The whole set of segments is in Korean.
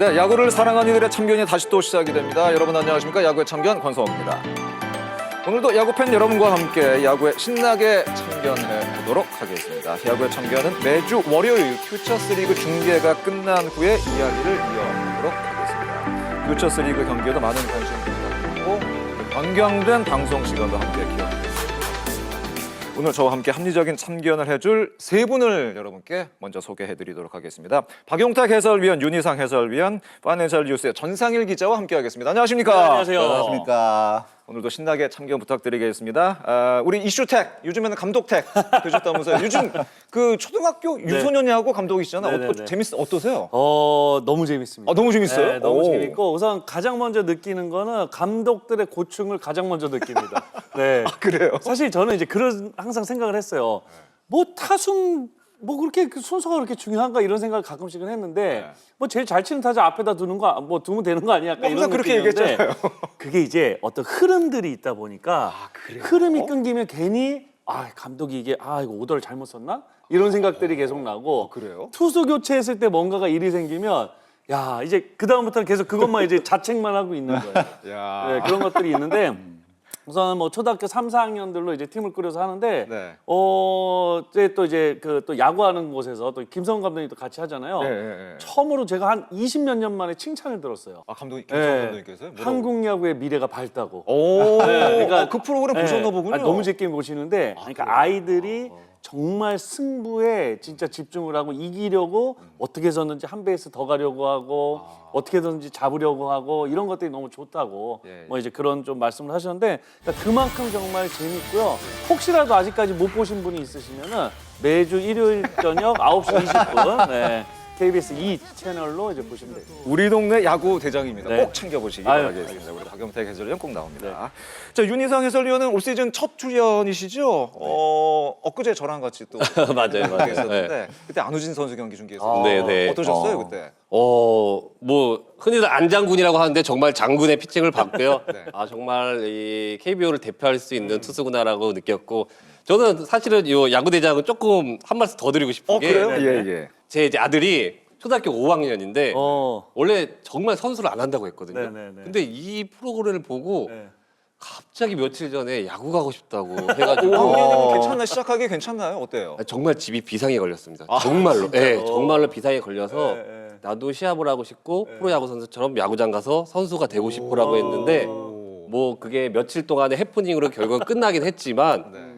네, 야구를 사랑하는 이들의 참견이 다시 또 시작이 됩니다. 여러분 안녕하십니까? 야구의 참견 권성호입니다. 오늘도 야구팬 여러분과 함께 야구에 신나게 참견해 보도록 하겠습니다. 야구의 참견은 매주 월요일 퓨처스리그 중계가 끝난 후에 이야기를 이어가도록 하겠습니다. 퓨처스리그 경기에도 많은 관심 부탁드리고 변경된 방송 시간도 함께 기억해주시기 바랍니다. 오늘 저와 함께 합리적인 참견을 해줄 세 분을 여러분께 먼저 소개해드리도록 하겠습니다. 박용탁 해설위원, 윤희상 해설위원, 파이낸셜 뉴스의 전상일 기자와 함께하겠습니다. 안녕하십니까? 네, 안녕하세요. 반갑습니까? 오늘도 신나게 참견 부탁드리겠습니다. 우리 이슈택, 요즘에는 감독택 되셨다면서요. 요즘 그 초등학교 유소년야구 감독이시잖아요. 어떠세요? 너무 재밌습니다. 너무 재밌어요? 네, 너무 오. 재밌고 우선 가장 먼저 느끼는 거는 감독들의 고충을 가장 먼저 느낍니다. 네. 그래요? 사실 저는 이제 그런 항상 생각을 했어요. 뭐 타순 뭐 그렇게 그 순서가 그렇게 중요한가 이런 생각을 가끔씩은 했는데 뭐 제일 잘 치는 타자 앞에다 두는 거 뭐 두면 되는 거 아니야? 약간 항상 이런 그렇게 느낌이었는데 얘기했잖아요. 그게 이제 어떤 흐름들이 있다 보니까 흐름이 끊기면 괜히 감독이 이게 이거 오더를 잘못 썼나? 이런 생각들이 계속 나고 그래요? 투수 교체했을 때 뭔가가 일이 생기면 이제 그 다음부터는 계속 그것만 이제 자책만 하고 있는 거예요. 야. 네, 그런 것들이 있는데 우선 뭐 초등학교 3, 4학년들로 이제 팀을 꾸려서 하는데 네. 이제 또 야구하는 곳에서 또 김성훈 감독님도 같이 하잖아요. 네. 처음으로 제가 한 20몇 년 만에 칭찬을 들었어요. 감독님, 네. 김성훈 감독님께서요? 뭐라고? 한국 야구의 미래가 밝다고. 오, 그러니까 그 프로그램 보셨나 보군요. 너무 재밌게 보시는데, 그러니까 아이들이 정말 승부에 진짜 집중을 하고 이기려고 어떻게 해서든지 한 베이스 더 가려고 하고 어떻게 해서든지 잡으려고 하고 이런 것들이 너무 좋다고 예. 뭐 이제 그런 좀 말씀을 하셨는데 그러니까 그만큼 정말 재밌고요. 혹시라도 아직까지 못 보신 분이 있으시면은 매주 일요일 저녁 9시 20분 네. KBS 2 채널로 이제 보시면 돼요. 우리 동네 야구 대장입니다. 네. 꼭 챙겨보시기 아유, 바라겠습니다. 우리 박용택 해설위원 꼭 나옵니다. 자, 윤희상 해설위원은 올 시즌 첫 출연이시죠? 엊그제 저랑 같이 또 맞아요. 했었는데 그때 안우진 선수 경기 중계에서 네. 어떠셨어요 그때? 뭐 흔히들 안장군이라고 하는데 정말 장군의 피칭을 봤고요. 네. 정말 이 KBO를 대표할 수 있는 투수구나라고 느꼈고 저는 사실은 이 야구 대장은 조금 한 말씀 더 드리고 싶은 게 그래요? 예. 제 이제 아들이 초등학교 5학년인데 어. 원래 정말 선수를 안 한다고 했거든요. 네네네. 근데 이 프로그램을 보고 네. 갑자기 며칠 전에 야구 가고 싶다고 해가지고 5학년이면 괜찮나? 시작하기 괜찮나요? 어때요? 정말 집이 비상에 걸렸습니다. 정말로. 네, 정말로 비상에 걸려서 네. 나도 시합을 하고 싶고 프로야구 선수처럼 야구장 가서 선수가 되고 싶어라고 했는데 뭐 그게 며칠 동안의 해프닝으로 결국은 끝나긴 했지만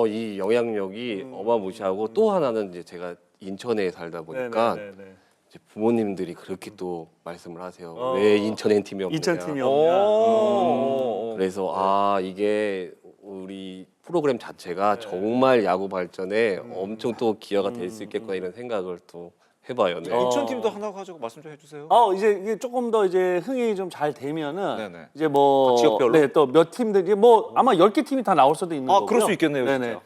이 영향력이 어마무시하고 또 하나는 이제 제가 인천에 살다 보니까 네네네네. 이제 부모님들이 그렇게 또 말씀을 하세요. 왜 인천엔 팀이 없느냐. 인천 팀이 없냐. 그래서 이게 우리 프로그램 자체가 정말 야구 발전에 엄청 또 기여가 될 수 있겠구나 이런 생각을 또 해봐요. 네. 인천 팀도 하나 가지고 말씀 좀 해주세요. 이제 이게 조금 더 이제 흥이 좀 잘 되면은 네네. 이제 뭐 각 지역별로? 또 몇 팀들이 뭐 아마 10개 팀이 다 나올 수도 있는 거고요. 그럴 수 있겠네요. 네네. 진짜.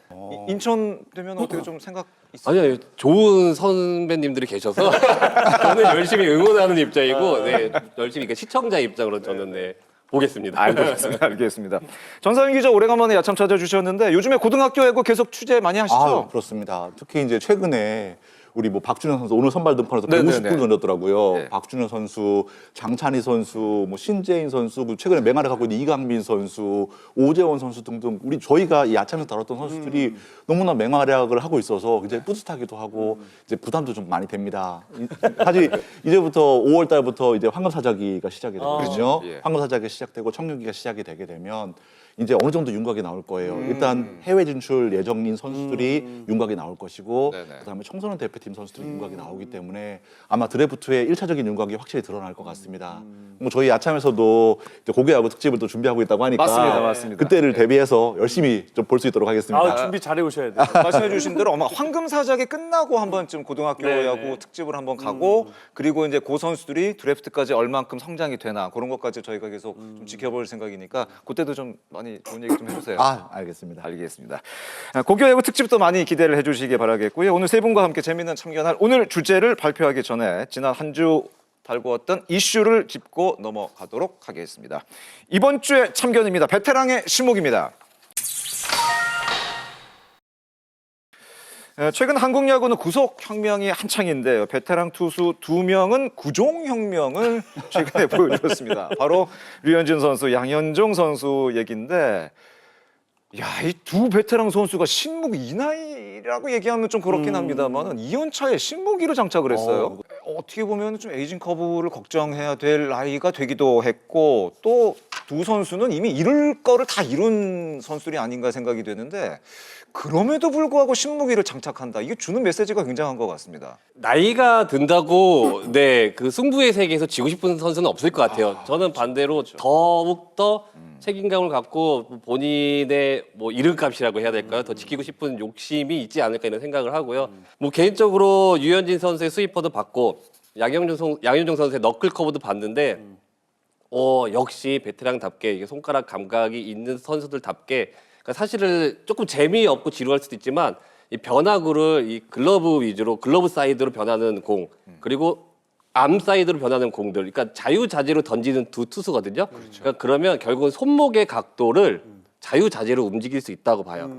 인천 되면 어떻게 좀 생각 있어요? 아니요, 좋은 선배님들이 계셔서 저는 열심히 응원하는 입장이고, 열심히 시청자 입장으로 저는 보겠습니다. 알겠습니다. 전상인 기자 오래간만에 야참 찾아주셨는데 요즘에 고등학교 야구 계속 취재 많이 하시죠? 그렇습니다. 특히 이제 최근에 우리 뭐 박준현 선수 오늘 선발 등판에서 네네네. 150분 던졌더라고요. 네. 박준현 선수, 장찬희 선수, 뭐 신재인 선수, 그 최근에 맹활약 갖고 있는 이강민 선수, 오재원 선수 등등 저희가 이 야참에서 다뤘던 선수들이 너무나 맹활약을 하고 있어서 굉장히 뿌듯하기도 하고 이제 부담도 좀 많이 됩니다. 사실 이제부터 5월 달부터 이제 황금사자기가 시작이 되거든요. 예. 황금사자기 시작되고 청룡기가 시작이 되게 되면 이제 어느 정도 윤곽이 나올 거예요. 일단 해외 진출 예정인 선수들이 윤곽이 나올 것이고 네네. 그다음에 청소년 대표팀 선수들이 윤곽이 나오기 때문에 아마 드래프트의 1차적인 윤곽이 확실히 드러날 것 같습니다. 뭐 저희 야참에서도 이제 고교야구 특집을 또 준비하고 있다고 하니까 맞습니다. 그때를 대비해서 열심히 좀 볼 수 있도록 하겠습니다. 준비 잘해 오셔야 돼요. 말씀해주신 대로 아마 황금사자기 끝나고 한 번쯤 고등학교 네네. 야구 특집을 한번 가고 그리고 이제 고 선수들이 드래프트까지 얼만큼 성장이 되나 그런 것까지 저희가 계속 좀 지켜볼 생각이니까 그때도 좀 많이 좋은 얘기 좀 해주세요. 알겠습니다. 알겠습니다. 고교 야구 특집도 많이 기대를 해주시기 바라겠고요. 오늘 세 분과 함께 재미있는 참견할 오늘 주제를 발표하기 전에 지난 한 주 달구었던 이슈를 짚고 넘어가도록 하겠습니다. 이번 주의 참견입니다. 베테랑의 신목입니다. 최근 한국 야구는 구속 혁명이 한창인데요. 베테랑 투수 2명은 구종 혁명을 최근에 보여줬습니다. 바로 류현진 선수, 양현종 선수 얘기인데, 야, 이 두 베테랑 선수가 신무기 이 나이라고 얘기하면 좀 그렇긴 합니다만 2연차에 신무기를 장착을 했어요. 어떻게 보면 좀 에이징 커브를 걱정해야 될 나이가 되기도 했고, 또 두 선수는 이미 이룰 거를 다 이룬 선수들이 아닌가 생각이 되는데, 그럼에도 불구하고 신무기를 장착한다. 이게 주는 메시지가 굉장한 것 같습니다. 나이가 든다고 네, 그 승부의 세계에서 지고 싶은 선수는 없을 것 같아요. 저는 반대로 더욱 더 책임감을 갖고 본인의 뭐 이름값이라고 해야 될까요? 더 지키고 싶은 욕심이 있지 않을까 이런 생각을 하고요. 뭐 개인적으로 유현진 선수의 스위퍼도 봤고 양현종 선수의 너클 커브도 봤는데 역시 베테랑답게 이게 손가락 감각이 있는 선수들답게 그러니까 사실은 조금 재미없고 지루할 수도 있지만 이 변화구를 이 글러브 위주로 글러브 사이드로 변하는 공 그리고 암 사이드로 변하는 공들 그러니까 자유자재로 던지는 두 투수거든요. 그러니까 그러면 결국은 손목의 각도를 자유자재로 움직일 수 있다고 봐요.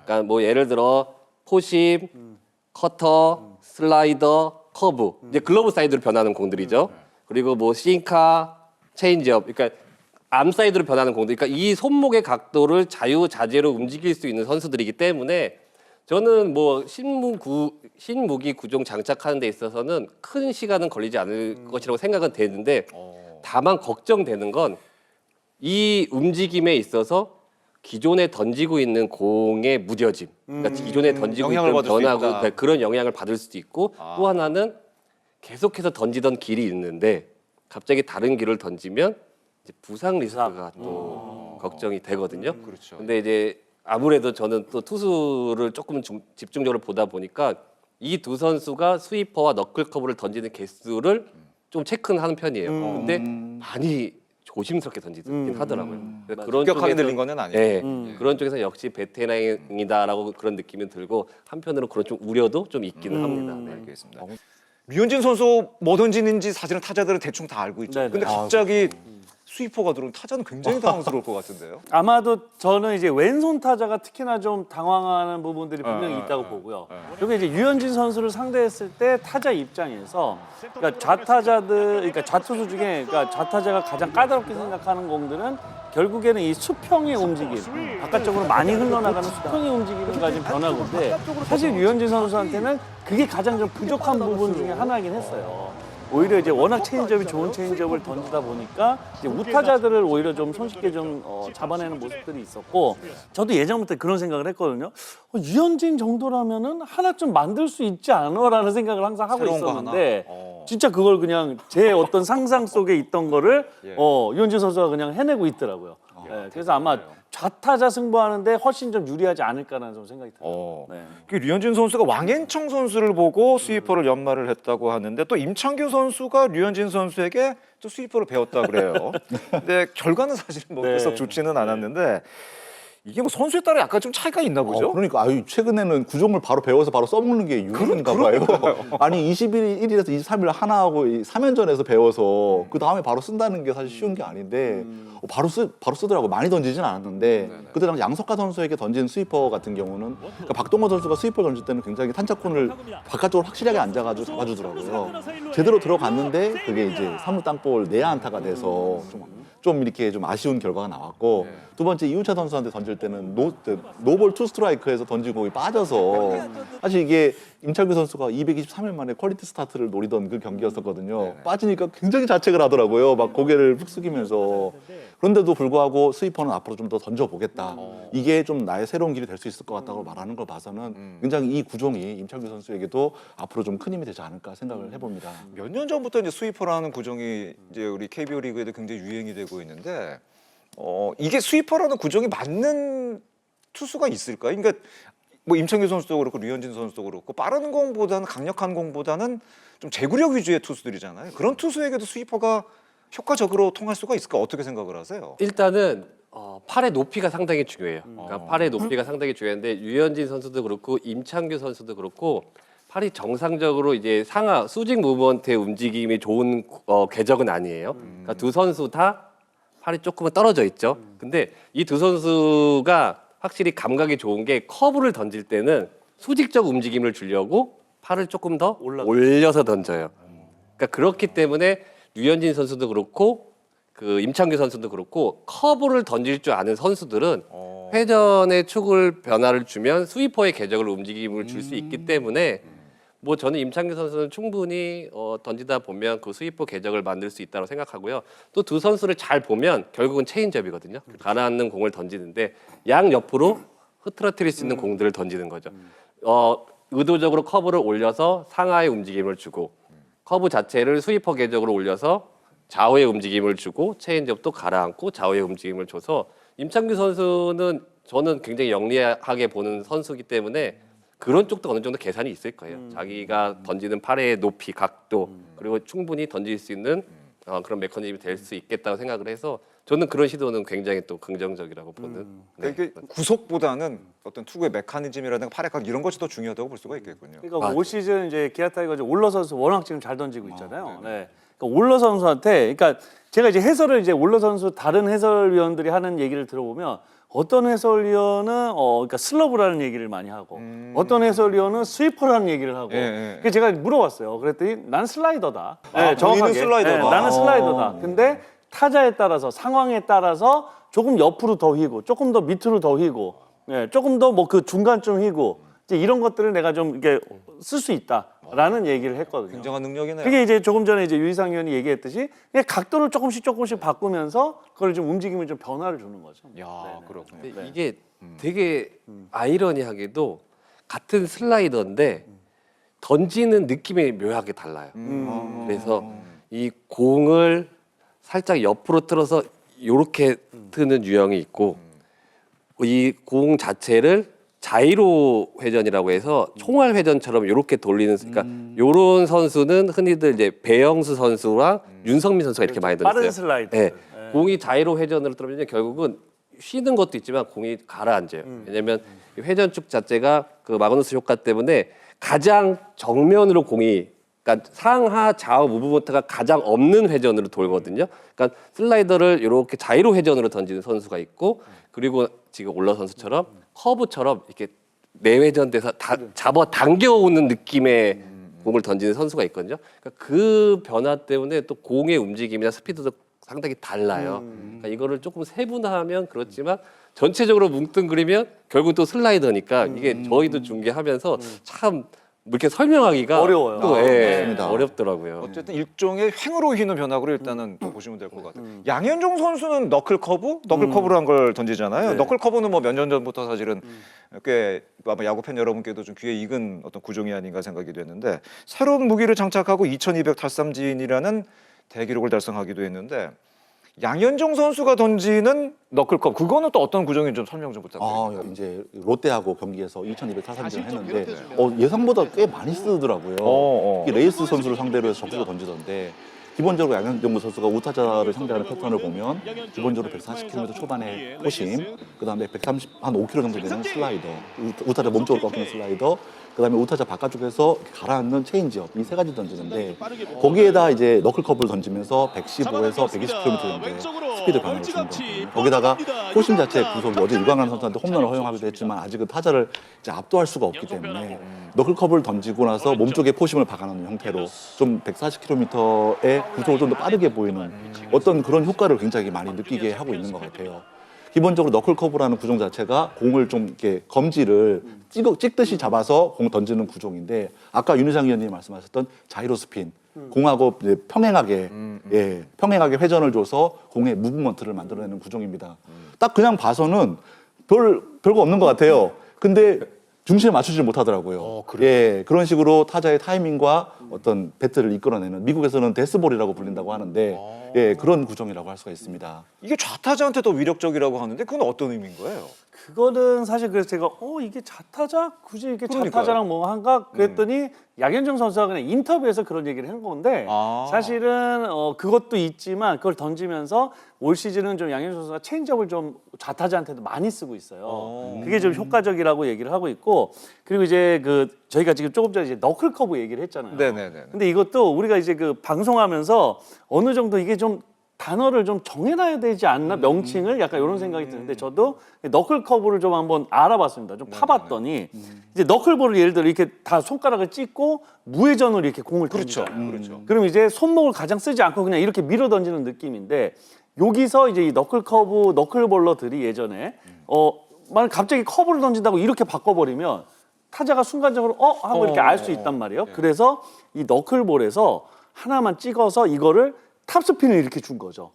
그러니까 뭐 예를 들어 포심, 커터, 슬라이더, 커브 이제 글러브 사이드로 변하는 공들이죠. 그리고 뭐 싱카, 체인지업 그러니까 암 사이드로 변하는 공들 그러니까 이 손목의 각도를 자유자재로 움직일 수 있는 선수들이기 때문에 저는 뭐 신무기 구종 장착하는 데 있어서는 큰 시간은 걸리지 않을 것이라고 생각은 되는데 다만 걱정되는 건 이 움직임에 있어서 기존에 던지고 있는 공의 무뎌짐 그러니까 기존에 던지고 영향을 있던 받을 수 변화구 있다. 그런 영향을 받을 수도 있고 또 하나는 계속해서 던지던 길이 있는데 갑자기 다른 길을 던지면 이제 부상 리스크가 또 걱정이 되거든요. 그렇죠. 근데 이제 아무래도 저는 또 투수를 조금 집중적으로 보다 보니까 이 두 선수가 스위퍼와 너클 커브를 던지는 개수를 좀 체크는 하는 편이에요. 근데 많이 조심스럽게 던지긴 하더라고요. 그래서 그런 급격하게 쪽에서- 늘린 거는 아니에요. 네, 그런 쪽에서 역시 베테랑이다라고 그런 느낌이 들고 한편으로 그런 좀 우려도 좀 있기는 합니다. 네. 알겠습니다. 류현진 선수 뭐 던지는지 사실은 타자들은 대충 다 알고 있죠. 네네. 근데 갑자기 스위퍼가 들어오면 타자는 굉장히 당황스러울 것 같은데요. 아마도 저는 이제 왼손 타자가 특히나 좀 당황하는 부분들이 분명히 있다고 보고요. 그리고 이제 유현진 선수를 상대했을 때 타자 입장에서 그러니까 좌타자들, 그러니까 좌투수 중에 그러니까 좌타자가 가장 까다롭게 생각하는 공들은 결국에는 이 수평의 움직임, 바깥쪽으로 많이 흘러나가는 수평의 움직임을 가진 변화구인데 사실 유현진 선수한테는 그게 가장 좀 부족한 부분 중에 하나이긴 했어요. 오히려 이제 워낙 체인지업이 좋은 체인지업을 던지다 보니까 이제 우타자들을 오히려 좀 손쉽게 좀 잡아내는 모습들이 있었고 저도 예전부터 그런 생각을 했거든요. 유현진 정도라면은 하나 좀 만들 수 있지 않아라는 생각을 항상 하고 새로운 거 있었는데 하나? 진짜 그걸 그냥 제 어떤 상상 속에 있던 거를 유현진 선수가 그냥 해내고 있더라고요. 네, 그래서 아마 좌타자 승부하는데 훨씬 좀 유리하지 않을까라는 좀 생각이 들어요. 네. 그 류현진 선수가 왕앤청 선수를 보고 스위퍼를 연마를 했다고 하는데 또 임창규 선수가 류현진 선수에게 또 스위퍼를 배웠다 그래요. 근데 결과는 사실은 뭐 그래서 좋지는 않았는데 이게 뭐 선수에 따라 약간 좀 차이가 있나 보죠? 그러니까 최근에는 구종을 바로 배워서 바로 써먹는 게 유행인가 봐요. 아니 21일에서 23일 하나하고 3연전에서 배워서 그 다음에 바로 쓴다는 게 사실 쉬운 게 아닌데 바로 쓰더라고. 많이 던지진 않았는데 그때 당시 양석화 선수에게 던진 스위퍼 같은 경우는 그러니까 박동원 선수가 스위퍼 던질 때는 굉장히 탄착콘을 바깥쪽으로 확실하게 앉아가지고 잡아주더라고요. 제대로 들어갔는데 그게 이제 3루 땅볼 내야 안타가 돼서 좀 이렇게 좀 아쉬운 결과가 나왔고 두 번째 이우차 선수한테 던질 때는 노볼 투 스트라이크에서 던진 공이 빠져서 사실 이게 임창규 선수가 223일 만에 퀄리티 스타트를 노리던 그 경기였었거든요. 빠지니까 굉장히 자책을 하더라고요. 막 고개를 푹 숙이면서. 그런데도 불구하고 스위퍼는 앞으로 좀 더 던져보겠다. 이게 좀 나의 새로운 길이 될 수 있을 것 같다고 말하는 걸 봐서는 굉장히 이 구종이 임창규 선수에게도 앞으로 좀 큰 힘이 되지 않을까 생각을 해봅니다. 몇 년 전부터 이제 스위퍼라는 구종이 이제 우리 KBO 리그에도 굉장히 유행이 되고 있는데 이게 스위퍼라는 구종이 맞는 투수가 있을까요? 그러니까 뭐 임창규 선수도 그렇고 류현진 선수도 그렇고 빠른 공보다는 강력한 공보다는 좀 제구력 위주의 투수들이잖아요. 그런 투수에게도 스위퍼가 효과적으로 통할 수가 있을까? 어떻게 생각을 하세요? 일단은 팔의 높이가 상당히 중요해요. 그러니까 팔의 높이가 상당히 중요한데 유현진 선수도 그렇고 임창규 선수도 그렇고 팔이 정상적으로 이제 상하 수직 무브먼트의 움직임이 좋은 궤적은 아니에요. 그러니까 두 선수 다 팔이 조금은 떨어져 있죠. 근데 이 두 선수가 확실히 감각이 좋은 게 커브를 던질 때는 수직적 움직임을 주려고 팔을 조금 더 올라가. 올려서 던져요. 그러니까 그렇기 때문에 류현진 선수도 그렇고 그 임창규 선수도 그렇고 커브를 던질 줄 아는 선수들은 회전의 축을 변화를 주면 스위퍼의 궤적을 움직임을 줄 수 있기 때문에 뭐 저는 임창규 선수는 충분히 던지다 보면 그 스위퍼 궤적을 만들 수 있다고 생각하고요. 또 두 선수를 잘 보면 결국은 체인지업이거든요. 가라앉는 공을 던지는데 양 옆으로 흐트러뜨릴 수 있는 공들을 던지는 거죠. 의도적으로 커브를 올려서 상하의 움직임을 주고 커브 자체를 스위퍼 궤적으로 올려서 좌우의 움직임을 주고 체인지업도 가라앉고 좌우의 움직임을 줘서 임창규 선수는 저는 굉장히 영리하게 보는 선수이기 때문에 그런 쪽도 어느 정도 계산이 있을 거예요. 자기가 던지는 팔의 높이, 각도 그리고 충분히 던질 수 있는 그런 메커니즘이 될 수 있겠다고 생각을 해서 저는 그런 시도는 굉장히 또 긍정적이라고 보는. 네. 그러니까 이게 구속보다는 어떤 투구의 메커니즘이라든가 팔의 각 이런 것이 더 중요하다고 볼 수가 있겠군요. 그러니까 올 시즌 이제 기아 타이거즈 올러 선수 워낙 지금 잘 던지고 있잖아요. 네. 그러니까 올러 선수한테, 그러니까 제가 이제 해설을 이제 올러 선수 다른 해설위원들이 하는 얘기를 들어보면 어떤 해설위원은 그러니까 슬러브라는 얘기를 많이 하고 어떤 해설위원은 스위퍼라는 얘기를 하고. 그래서 제가 물어봤어요. 그랬더니 난 슬라이더다. 네, 본인은 슬라이더다. 네, 나는 슬라이더다. 근데 타자에 따라서 상황에 따라서 조금 옆으로 더 휘고 조금 더 밑으로 더 휘고 조금 더 뭐 그 중간쯤 휘고 이제 이런 것들을 내가 좀 이게 쓸 수 있다라는 얘기를 했거든요. 굉장한 능력이네요. 그게 이제 조금 전에 이제 유희상 의원이 얘기했듯이 그냥 각도를 조금씩 바꾸면서 그걸 좀 움직임을 좀 변화를 주는 거죠. 야, 그렇군요. 근데 이게 되게 아이러니하게도 같은 슬라이더인데 던지는 느낌이 묘하게 달라요. 그래서 이 공을 살짝 옆으로 틀어서 이렇게 트는 유형이 있고 이 공 자체를 자이로 회전이라고 해서 총알 회전처럼 이렇게 돌리는 그러니까 요런 선수는 흔히들 이제 배영수 선수랑 윤성민 선수가 이렇게 많이 던졌어요. 빠른 슬라이더. 네. 공이 자이로 회전으로 들어오면 결국은 쉬는 것도 있지만 공이 가라앉아요. 왜냐면 이 회전축 자체가 그 마그누스 효과 때문에 가장 정면으로 공이 그러니까 상하 좌우 무브먼트가 가장 없는 회전으로 돌거든요. 그러니까 슬라이더를 이렇게 자이로 회전으로 던지는 선수가 있고 그리고 지금 올러 선수처럼 커브처럼 이렇게 내회전돼서 잡아 당겨오는 느낌의 공을 던지는 선수가 있거든요. 그러니까 그 변화 때문에 또 공의 움직임이나 스피드도 상당히 달라요. 그러니까 이거를 조금 세분화하면 그렇지만 전체적으로 뭉뚱그리면 결국 또 슬라이더니까 이게 저희도 중계하면서 참 이렇게 설명하기가 어려워요. 또, 맞습니다. 어렵더라고요. 어쨌든 일종의 횡으로 휘는 변화구를 일단은 보시면 될 것 같아요. 양현종 선수는 너클 커브란 걸 던지잖아요. 너클 커브는 뭐 몇 년 전부터 사실은 꽤 아마 야구 팬 여러분께도 좀 귀에 익은 어떤 구종이 아닌가 생각이 됐는데 새로운 무기를 장착하고 2200 탈삼진이라는 대기록을 달성하기도 했는데 양현종 선수가 던지는 너클 커브 그거는 또 어떤 구종인지 좀 설명 좀 부탁드립니다. 이제 롯데하고 경기에서 2,200 타삼진을 했는데 예상보다 꽤 많이 쓰더라고요. 특히 레이스 선수를 상대로 해서 적극적으로 던지던데 기본적으로 양현종 선수가 우타자를 상대하는 패턴을 보면 기본적으로 140km 초반의 포심, 그다음에 135km 정도 되는 슬라이더, 우타자 몸쪽으로 꺾이는 슬라이더, 그다음에 우타자 바깥쪽에서 가라앉는 체인지업 이 세 가지 던지는데 거기에다 이제 너클 커브를 던지면서 115에서 120km 정도의 스피드 변화를 주는 거거든요. 거기다가 포심 자체의 구속이 어제 유강한 선수한테 홈런을 허용하기도 했지만 아직은 타자를 이제 압도할 수가 없기 때문에 너클 커브를 던지고 나서 몸쪽에 포심을 박아놓는 형태로 좀 140km의 구속을 좀 더 빠르게 보이는 어떤 그런 효과를 굉장히 많이 느끼게 하고 있는 것 같아요. 기본적으로 너클 커브라는 구종 자체가 공을 좀 이렇게 검지를 찍듯이 잡아서 공 던지는 구종인데 아까 윤희상 위원님이 말씀하셨던 자이로 스핀 공하고 이제 평행하게 회전을 줘서 공의 무브먼트를 만들어내는 구종입니다. 딱 그냥 봐서는 별거 없는 것 같아요. 근데 중심에 맞추지 못하더라고요. 그런 식으로 타자의 타이밍과 어떤 배트를 이끌어내는 미국에서는 데스볼이라고 불린다고 하는데 그런 구종이라고 할 수가 있습니다. 이게 좌타자한테 더 위력적이라고 하는데 그건 어떤 의미인 거예요? 그거는 사실 그래서 제가 이게 좌타자? 굳이 이게 그러니까요. 좌타자랑 뭐 한가? 그랬더니 양현종 선수가 그냥 인터뷰에서 그런 얘기를 한 건데 사실은 그것도 있지만 그걸 던지면서 올 시즌은 좀 양현종 선수가 체인지업을 좀 좌타자한테도 많이 쓰고 있어요. 그게 좀 효과적이라고 얘기를 하고 있고 그리고 이제 저희가 지금 조금 전에 이제 너클 커브 얘기를 했잖아요. 네네네. 근데 이것도 우리가 이제 방송하면서 어느 정도 이게 좀 단어를 좀 정해놔야 되지 않나 명칭을 약간 이런 생각이 드는데 저도 너클 커브를 좀 한번 알아봤습니다. 좀 파봤더니 이제 너클볼을 예를 들어 이렇게 다 손가락을 찢고 무회전으로 이렇게 공을 그렇죠. 던지잖아요. 그렇죠. 그럼 이제 손목을 가장 쓰지 않고 그냥 이렇게 밀어 던지는 느낌인데 여기서 이제 이 너클 커브 너클볼러들이 예전에 만약 갑자기 커브를 던진다고 이렇게 바꿔버리면 타자가 순간적으로 하고 이렇게 알 수 있단 말이에요. 그래서 이 너클볼에서 하나만 찍어서 이거를 탑스핀을 이렇게 준 거죠.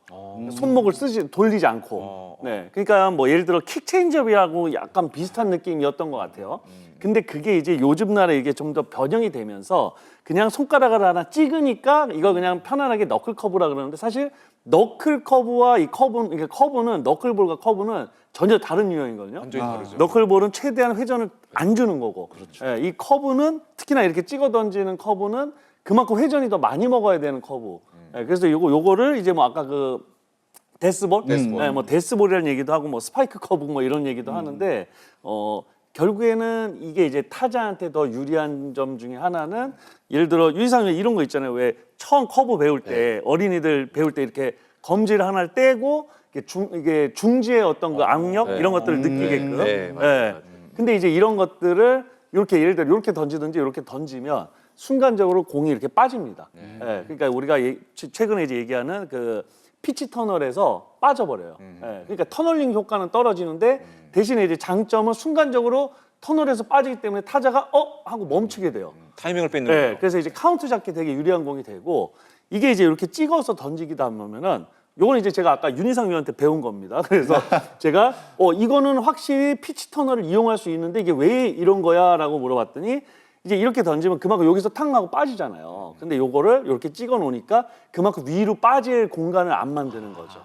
손목을 돌리지 않고. 네, 그러니까 뭐 예를 들어 킥 체인지업이라고 약간 비슷한 느낌이었던 것 같아요. 근데 그게 이제 요즘 날에 이게 좀 더 변형이 되면서 그냥 손가락을 하나 찍으니까 이거 그냥 편안하게 너클 커브라 그러는데 사실 너클 커브와 이 커브는, 그러니까 커브는 너클볼과 커브는 전혀 다른 유형이거든요. 완전히 다르죠. 너클볼은 최대한 회전을 안 주는 거고, 예, 이 커브는 특히나 이렇게 찍어 던지는 커브는 그만큼 회전이 더 많이 먹어야 되는 커브. 예, 그래서 요거를 이제 뭐 아까 그 데스볼, 예, 뭐 데스볼이라는 얘기도 하고 뭐 스파이크 커브 뭐 이런 얘기도 하는데 결국에는 이게 이제 타자한테 더 유리한 점 중에 하나는 예를 들어 유희상 이런 거 있잖아요. 왜 처음 커브 배울 때 어린이들 배울 때 이렇게 검지를 하나를 떼고 이게 중지의 어떤 그 악력 이런 것들을 느끼게끔. 네, 맞아요. 근데 이제 이런 것들을 이렇게 예를 들어 이렇게 던지든지 이렇게 던지면 순간적으로 공이 이렇게 빠집니다. 예, 그러니까 우리가 최근에 이제 얘기하는 그 피치 터널에서 빠져버려요. 예, 그러니까 터널링 효과는 떨어지는데 대신에 이제 장점은 순간적으로 터널에서 빠지기 때문에 타자가 하고 멈추게 돼요. 타이밍을 뺏는 네, 거죠. 그래서 이제 카운트 잡기 되게 유리한 공이 되고 이게 이제 이렇게 찍어서 던지기다 보면은 요건 이제 제가 아까 윤희상 위원한테 배운 겁니다. 그래서 제가 이거는 확실히 피치 터널을 이용할 수 있는데 이게 왜 이런 거야라고 물어봤더니 이제 이렇게 던지면 그만큼 여기서 탕 하고 빠지잖아요. 근데 요거를 이렇게 찍어 놓으니까 그만큼 위로 빠질 공간을 안 만드는 거죠.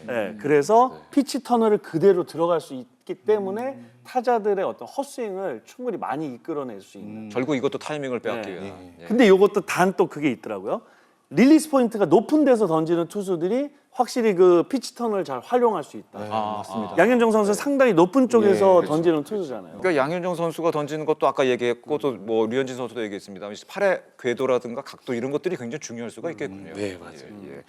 네, 그래서 피치 터널을 그대로 들어갈 수 있기 때문에 타자들의 어떤 헛스윙을 충분히 많이 이끌어낼 수 있는. 결국 이것도 타이밍을 빼앗기 네. 위한. 예. 근데 요것도 단 또 그게 있더라고요. 릴리스 포인트가 높은 데서 던지는 투수들이 확실히 그 피치 터널을 잘 활용할 수 있다. 맞습니다. 양현종 선수 는 상당히 높은 쪽에서 던지는 투수잖아요. 그러니까 양현종 선수가 던지는 것도 아까 얘기했고 또 뭐 류현진 선수도 얘기했습니다. 팔의 궤도라든가 각도 이런 것들이 굉장히 중요할 수가 있겠군요. 네, 맞아요. 예.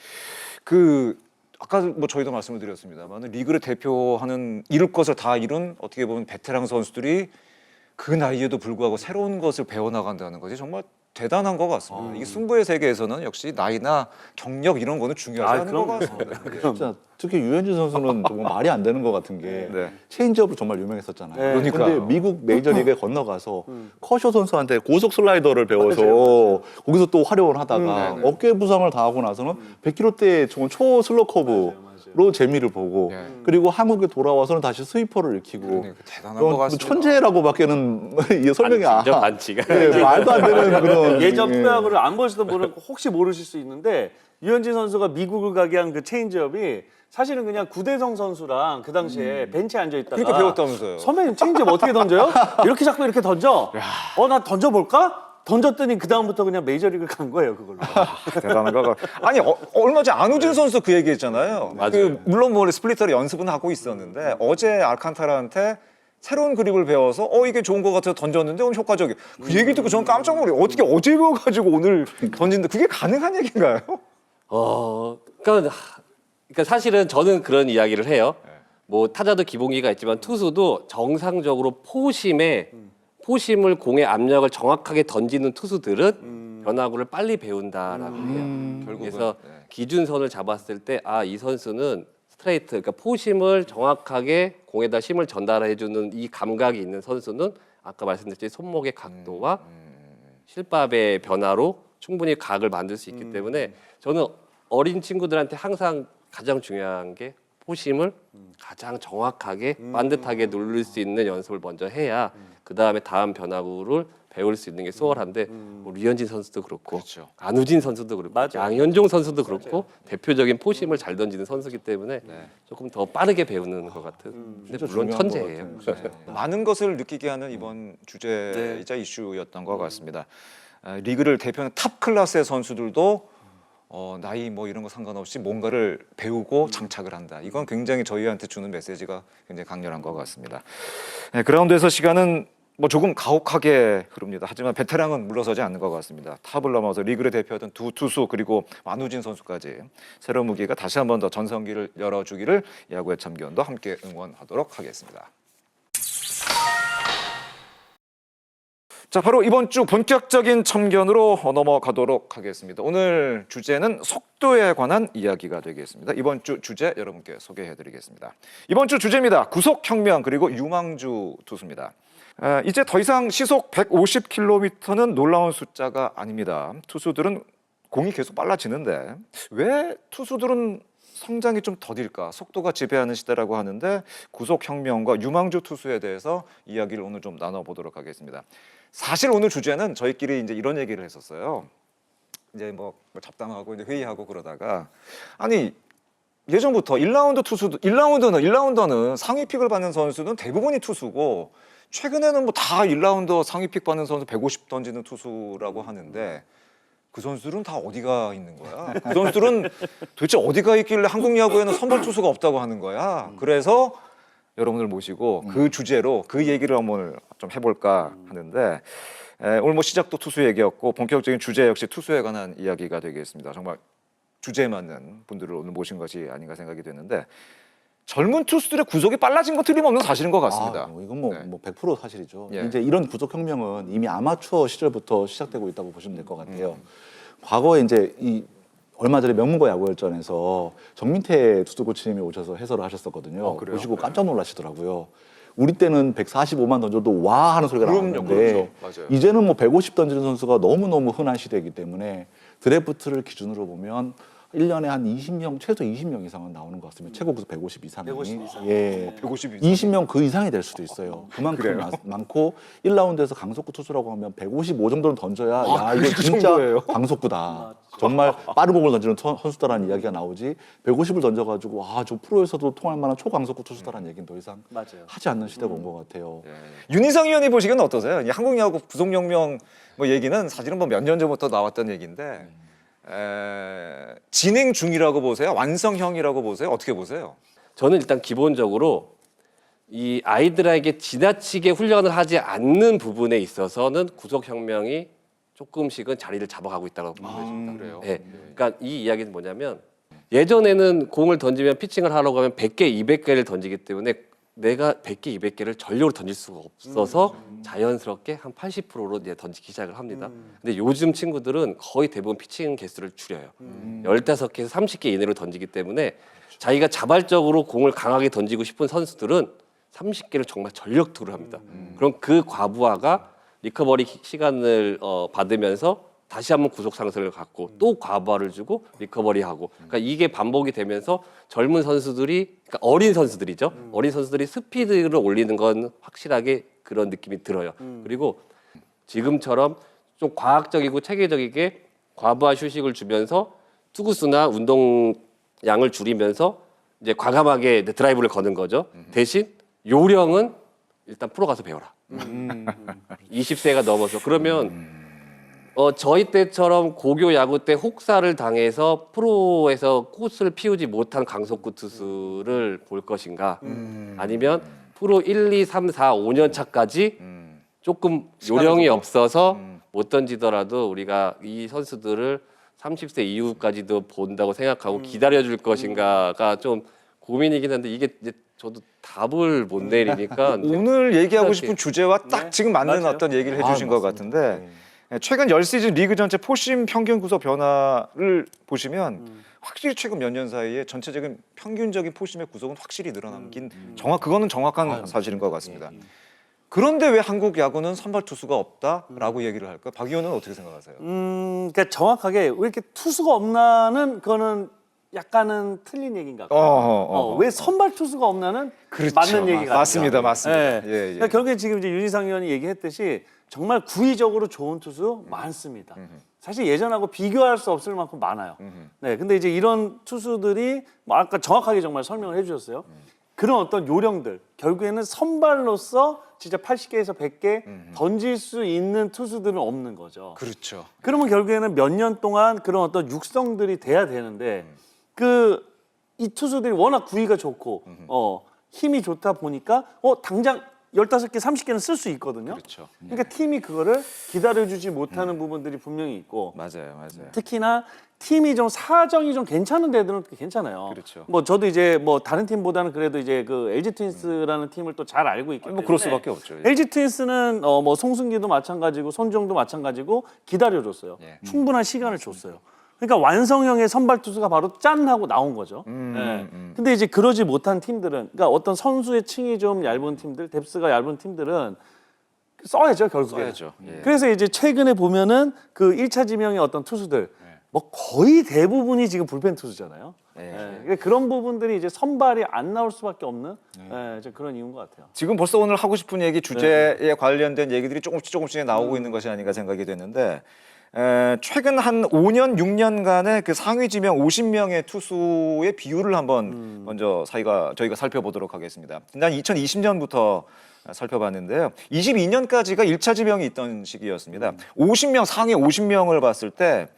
그 아까 뭐 저희도 말씀을 드렸습니다만 리그를 대표하는 이룰 것을 다 이룬 어떻게 보면 베테랑 선수들이 그 나이에도 불구하고 새로운 것을 배워나간다는 것이 정말 대단한 것 같습니다. 이게 승부의 세계에서는 역시 나이나 경력 이런 거는 중요하지 않은 것 같습니다. 예. 진짜 특히 유현진 선수는 정말 말이 안 되는 것 같은 게 네. 체인지업으로 정말 유명했었잖아요. 네. 그러니까요. 근데 미국 메이저리그에 건너가서 커쇼 선수한테 고속 슬라이더를 배워서 거기서 또 활용을 하다가 네. 어깨 부상을 당하고 나서는 100km대 정말 초 슬로 커브로 재미를 보고 네. 그리고 한국에 돌아와서는 다시 스위퍼를 익히고 그러니까 대단한 것 같습니다. 천재라고밖에는 이게 설명이 반지죠, 반지가. 네, 말도 안 되는 그런 예전 예. 프로야구를 안 보시던 분은 혹시 모르실 수 있는데 유현진 선수가 미국을 가게 한 그 체인지업이 사실은 그냥 구대성 선수랑 그 당시에 벤치에 앉아 있다가 그러니까 배웠다면서요. 선배님 체인지업 어떻게 던져요? 이렇게 자꾸 이렇게 던져. 나 던져볼까? 던졌더니 그 다음부터 그냥 메이저리그 간 거예요 그걸로. 대단한 거. 아니 얼마 전 안우진 선수 그 얘기했잖아요. 맞아요. 물론 뭐 스플리터를 연습은 하고 있었는데 어제 알칸타라한테 새로운 그립을 배워서 이게 좋은 것 같아서 던졌는데 오늘 효과적이. 그 얘기 듣고 저는 깜짝 놀래요. 어떻게 어제 배워가지고 오늘 던진다. 그게 가능한 얘기인가요? 그러니까 사실은 저는 그런 이야기를 해요. 뭐 타자도 기본기가 있지만 투수도 정상적으로 포심을 공의 압력을 정확하게 던지는 투수들은 변화구를 빨리 배운다라고 해요. 결국은. 그래서 네. 기준선을 잡았을 때 이 선수는 스트레이트, 그러니까 포심을 정확하게 공에다 심을 전달해주는 이 감각이 있는 선수는 아까 말씀드렸듯이 손목의 각도와 실밥의 변화로 충분히 각을 만들 수 있기 때문에 저는 어린 친구들한테 항상 가장 중요한 게 포심을 가장 정확하게 반듯하게 누릴 수 있는 연습을 먼저 해야 그 다음에 다음 변화구를 배울 수 있는 게 수월한데 뭐 류현진 선수도 그렇고 그렇죠. 안우진 선수도 그렇고 맞아요. 양현종 선수도 그렇고 대표적인 포심을 잘 던지는 선수기 때문에 조금 더 빠르게 배우는 것 같은. 근데 진짜 물론 중요한 천재예요. 것 같아요. 많은 것을 느끼게 하는 이번 주제이자 이슈였던 것 같습니다. 리그를 대표하는 탑 클래스의 선수들도 나이 뭐 이런 거 상관없이 뭔가를 배우고 장착을 한다. 이건 굉장히 저희한테 주는 메시지가 굉장히 강렬한 것 같습니다. 네, 그라운드에서 시간은 뭐 조금 가혹하게 흐릅니다. 하지만 베테랑은 물러서지 않는 것 같습니다. 탑을 넘어서 리그를 대표하던 두 투수 그리고 만우진 선수까지 새로운 무기가 다시 한 번 더 전성기를 열어주기를 야구의 참견도 함께 응원하도록 하겠습니다. 자, 바로 이번 주 본격적인 참견으로 넘어가도록 하겠습니다. 오늘 주제는 속도에 관한 이야기가 되겠습니다. 이번 주 주제 여러분께 소개해드리겠습니다. 이번 주 주제입니다. 구속혁명 그리고 유망주 투수입니다. 이제 더 이상 시속 150km는 놀라운 숫자가 아닙니다. 투수들은 공이 계속 빨라지는데 왜 투수들은 성장이 좀 더딜까? 속도가 지배하는 시대라고 하는데 구속혁명과 유망주 투수에 대해서 이야기를 오늘 좀 나눠보도록 하겠습니다. 사실 오늘 주제는 저희끼리 이제 이런 얘기를 했었어요. 이제 뭐 잡담하고 이제 회의하고 그러다가 아니 예전부터 1라운더는 상위 픽을 받는 선수는 대부분이 투수고 최근에는 뭐 다 1라운더 상위 픽 받는 선수 150 던지는 투수라고 하는데 그 선수들은 다 어디가 있는 거야? 그 선수들은 도대체 어디가 있길래 한국 야구에는 선발 투수가 없다고 하는 거야? 그래서 여러분을 모시고 그 주제로 그 얘기를 한번 좀 해볼까 하는데 오늘 뭐 시작도 투수 얘기였고 본격적인 주제 역시 투수에 관한 이야기가 되겠습니다. 정말 주제에 맞는 분들을 오늘 모신 것이 아닌가 생각이 되는데 젊은 투수들의 구속이 빨라진 건 틀림없는 사실인 것 같습니다. 이건 뭐, 네. 뭐 100% 사실이죠. 예. 이제 이런 구속혁명은 이미 아마추어 시절부터 시작되고 있다고 보시면 될 것 같아요. 과거에 이제 이 얼마 전에 명문고 야구열전에서 정민태 투수 코치님이 오셔서 해설을 하셨었거든요. 그래요? 보시고 깜짝 놀라시더라고요. 우리 때는 145만 던져도 와 하는 소리가 그럼요, 나왔는데 그렇죠. 맞아요. 이제는 뭐 150 던지는 선수가 너무너무 흔한 시대이기 때문에 드래프트를 기준으로 보면 1년에 한 20명, 최소 20명 이상은 나오는 것 같습니다. 최고 구속 150 이상이. 150 이상. 예. 150 이상. 20명 그 이상이 될 수도 있어요. 그만큼 많고 1라운드에서 강속구 투수라고 하면 155 정도는 던져야 야 이거 그 진짜 정도예요? 강속구다. 정말 빠른 공을 던지는 선수다라는 이야기가 나오지 150을 던져가지고 저 프로에서도 통할 만한 초강속구 투수다라는 얘기는 더 이상 맞아요. 하지 않는 시대가 온 것 같아요. 윤희상 의원이 보시기에는 어떠세요? 이 한국 야구 구속혁명 뭐 얘기는 사실은 뭐 몇 년 전부터 나왔던 얘기인데 진행 중이라고 보세요? 완성형이라고 보세요? 어떻게 보세요? 저는 일단 기본적으로 이 아이들에게 지나치게 훈련을 하지 않는 부분에 있어서는 구속혁명이 조금씩은 자리를 잡아가고 있다고 보고 있습니다. 그래요? 네. 그러니까 이 이야기는 뭐냐면 예전에는 공을 던지면 피칭을 하려고 하면 100개, 200개를 던지기 때문에 내가 100개, 200개를 전력으로 던질 수가 없어서 자연스럽게 한 80%로 이제 던지기 시작을 합니다. 근데 요즘 친구들은 거의 대부분 피칭 개수를 줄여요. 15개에서 30개 이내로 던지기 때문에 자기가 자발적으로 공을 강하게 던지고 싶은 선수들은 30개를 정말 전력투를 합니다. 그럼 그 과부하가 리커버리 시간을 받으면서 다시 한번 구속 상승을 갖고 또 과부하를 주고 리커버리하고 그러니까 이게 반복이 되면서 젊은 선수들이 그러니까 어린 선수들이죠. 어린 선수들이 스피드를 올리는 건 확실하게 그런 느낌이 들어요. 그리고 지금처럼 좀 과학적이고 체계적이게 과부하 휴식을 주면서 투구수나 운동량을 줄이면서 이제 과감하게 드라이브를 거는 거죠. 대신 요령은 일단 프로 가서 배워라. 20세가 넘어서 그러면 저희 때처럼 고교 야구 때 혹사를 당해서 프로에서 꽃을 피우지 못한 강속구 투수를 볼 것인가 아니면 프로 1, 2, 3, 4, 5년 차까지 조금 요령이 없어서 못 던지더라도 우리가 이 선수들을 30세 이후까지도 본다고 생각하고 기다려줄 것인가가 좀 고민이긴 한데 이게 이제 저도 답을 못 내리니까 오늘 얘기하고 생각해. 싶은 주제와 딱 지금 맞는 맞아요. 어떤 얘기를 해주신 것 맞습니다. 같은데 최근 10시즌 리그 전체 포심 평균 구속 변화를 보시면 확실히 최근 몇 년 사이에 전체적인 평균적인 포심의 구속은 확실히 늘어난 그거는 정확한 사실인 것 같습니다. 그런데 왜 한국 야구는 선발 투수가 없다라고 얘기를 할까요? 박 의원은 어떻게 생각하세요? 그러니까 정확하게 왜 이렇게 투수가 없나는 그거는 약간은 틀린 얘기인 것 같아요. 왜 선발 투수가 없나는 맞는 얘기 같아요. 맞습니다, 맞습니다. 예. 예, 예. 그러니까 결국에 지금 이제 윤희상 의원이 얘기했듯이 정말 구위적으로 좋은 투수 많습니다. 사실 예전하고 비교할 수 없을 만큼 많아요. 네, 근데 이제 이런 투수들이 뭐 아까 정확하게 정말 설명을 해주셨어요. 그런 어떤 요령들 결국에는 선발로서 진짜 80개에서 100개 던질 수 있는 투수들은 없는 거죠. 그렇죠. 그러면 결국에는 몇 년 동안 그런 어떤 육성들이 돼야 되는데 이 투수들이 워낙 구위가 좋고 힘이 좋다 보니까 당장 15개, 30개는 쓸 수 있거든요. 그렇죠. 그러니까 팀이 그거를 기다려주지 못하는 부분들이 분명히 있고 맞아요, 맞아요. 특히나 팀이 좀 사정이 좀 괜찮은 데들은 괜찮아요. 그렇죠. 뭐 저도 이제 뭐 다른 팀보다는 그래도 이제 그 LG 트윈스라는 팀을 또 잘 알고 있기 때문에 뭐 그럴 수밖에 없죠. LG 트윈스는 뭐 송승기도 마찬가지고 손정도 마찬가지고 기다려줬어요. 예. 충분한 시간을 줬어요. 그러니까 완성형의 선발 투수가 바로 짠 하고 나온 거죠. 근데 이제 그러지 못한 팀들은, 그러니까 어떤 선수의 층이 좀 얇은 팀들, 뎁스가 얇은 팀들은 써야죠 결국에. 써야죠. 예. 그래서 이제 최근에 보면은 그 1차 지명의 어떤 투수들 뭐 거의 대부분이 지금 불펜 투수잖아요. 예. 그러니까 그런 부분들이 이제 선발이 안 나올 수밖에 없는 이제 그런 이유인 것 같아요. 지금 벌써 오늘 하고 싶은 얘기 주제에 관련된 얘기들이 조금씩 나오고 있는 것이 아닌가 생각이 됐는데 최근 한 5년, 6년간의 그 상위 지명 50명의 투수의 비율을 한번 먼저 저희가 살펴보도록 하겠습니다. 지난 2020년부터 살펴봤는데요. 22년까지가 1차 지명이 있던 시기였습니다. 50명, 상위 50명을 봤을 때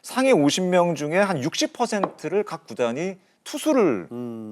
상위 50명 중에 한 60%를 각 구단이 투수를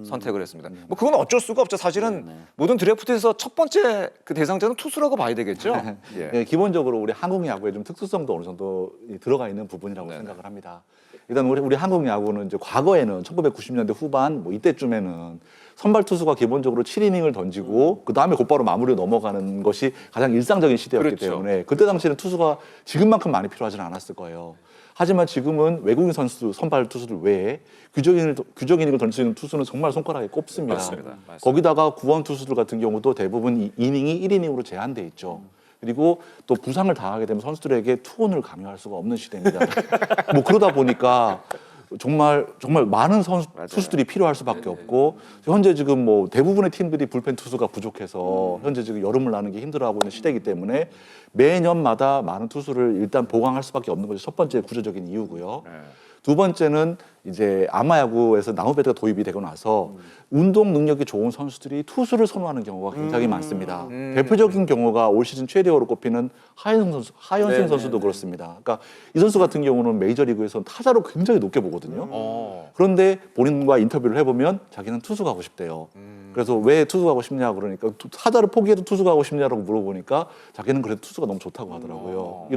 선택을 했습니다. 뭐 그건 어쩔 수가 없죠. 사실은 모든 드래프트에서 첫 번째 그 대상자는 투수라고 봐야 되겠죠. 예. 예, 기본적으로 우리 한국 야구에 좀 특수성도 어느 정도 들어가 있는 부분이라고 생각을 합니다. 일단 우리 한국 야구는 이제 과거에는 1990년대 후반 뭐 이때쯤에는 선발 투수가 기본적으로 7이닝을 던지고 그 다음에 곧바로 마무리로 넘어가는 것이 가장 일상적인 시대였기 그렇죠. 때문에 그때 당시에는 투수가 지금만큼 많이 필요하지는 않았을 거예요. 하지만 지금은 외국인 선수 선발 투수들 외에 규정 이닝을 던질 수 있는 투수는 정말 손가락에 꼽습니다. 맞습니다. 거기다가 구원 투수들 같은 경우도 대부분 이닝이 1이닝으로 제한돼 있죠. 그리고 또 부상을 당하게 되면 선수들에게 투혼을 강요할 수가 없는 시대입니다. 뭐 그러다 보니까 정말 많은 투수들이 필요할 수밖에 없고 현재 지금 뭐 대부분의 팀들이 불펜 투수가 부족해서 현재 지금 여름을 나는 게 힘들어하고 있는 시대이기 때문에 매년마다 많은 투수를 일단 보강할 수밖에 없는 것이 첫 번째 구조적인 이유고요. 두 번째는 이제 아마야구에서 나무배드가 도입이 되고 나서 운동 능력이 좋은 선수들이 투수를 선호하는 경우가 굉장히 많습니다. 대표적인 경우가 올 시즌 최대어로 꼽히는 하현승 선수도 그렇습니다. 그러니까 이 선수 같은 경우는 메이저리그에서 타자로 굉장히 높게 보거든요. 그런데 본인과 인터뷰를 해보면 자기는 투수 가고 싶대요. 그래서 왜 투수 가고 싶냐 그러니까 타자를 포기해도 투수 가고 싶냐라고 물어보니까 자기는 그래도 투수가 너무 좋다고 하더라고요.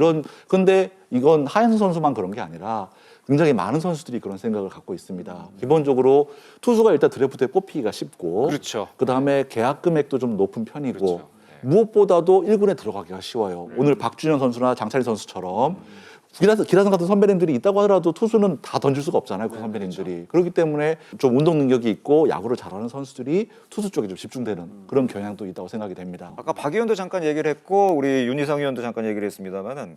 근데 이건 하현승 선수만 그런 게 아니라 굉장히 많은 선수들이 그런 생각을 갖고 있습니다. 기본적으로 투수가 일단 드래프트에 뽑히기가 쉽고, 그렇죠. 그다음에 계약 금액도 좀 높은 편이고, 그렇죠. 무엇보다도 1군에 들어가기가 쉬워요. 오늘 박준현 선수나 장찬희 선수처럼 기라성 같은 선배님들이 있다고 하더라도 투수는 다 던질 수가 없잖아요, 그 선배님들이. 그렇기 때문에 좀 운동 능력이 있고 야구를 잘하는 선수들이 투수 쪽에 좀 집중되는 그런 경향도 있다고 생각이 됩니다. 아까 박 의원도 잠깐 얘기를 했고 우리 윤희상 의원도 잠깐 얘기를 했습니다만은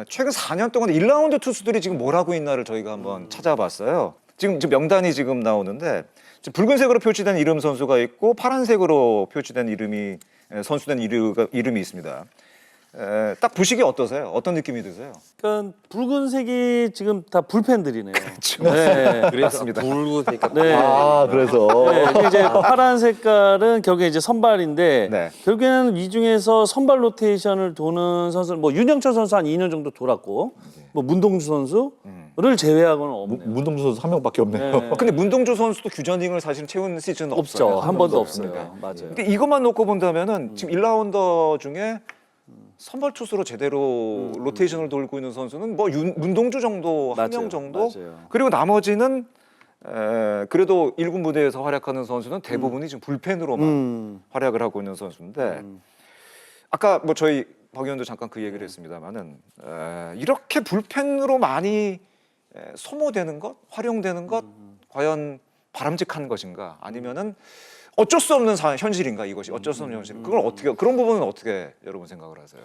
최근 4년 동안 1라운드 투수들이 지금 뭘 하고 있나를 저희가 한번 찾아봤어요. 지금 명단이 지금 나오는데 지금 붉은색으로 표시된 이름 선수가 있고 파란색으로 표시된 선수된 이름이 있습니다. 딱 보시기 어떠세요? 어떤 느낌이 드세요? 그러니까 붉은색이 지금 다 불펜들이네요. 그렇죠. 네. 그렇습니다. 붉으니까 네. 그래서 네, 근데 이제 파란 색깔은 결국에 이제 선발인데 네. 결국에는 이 중에서 선발 로테이션을 도는 선수, 뭐 윤영철 선수 한 2년 정도 돌았고, 뭐 문동주 선수를 제외하고는 없네요. 문동주 선수 한 명밖에 없네요. 네. 근데 문동주 선수도 규정링을 사실은 채운 시즌은 없죠. 없어요. 한 번도 없습니다. 없어요. 맞아요. 그러니까 이것만 놓고 본다면은 지금 1라운더 중에 선발 투수로 제대로 로테이션을 돌고 있는 선수는 뭐 문동주 정도, 한 명 맞아요. 정도. 맞아요. 그리고 나머지는 그래도 1군 무대에서 활약하는 선수는 대부분이 지금 불펜으로만 활약을 하고 있는 선수인데 아까 뭐 저희 박 의원도 잠깐 그 얘기를 했습니다만은 이렇게 불펜으로 많이 소모되는 것, 활용되는 것 과연 바람직한 것인가 아니면은 어쩔 수 없는 현실인가 이것이 어쩔 수 없는 현실. 그걸 어떻게 그런 부분은 어떻게 여러분 생각을 하세요?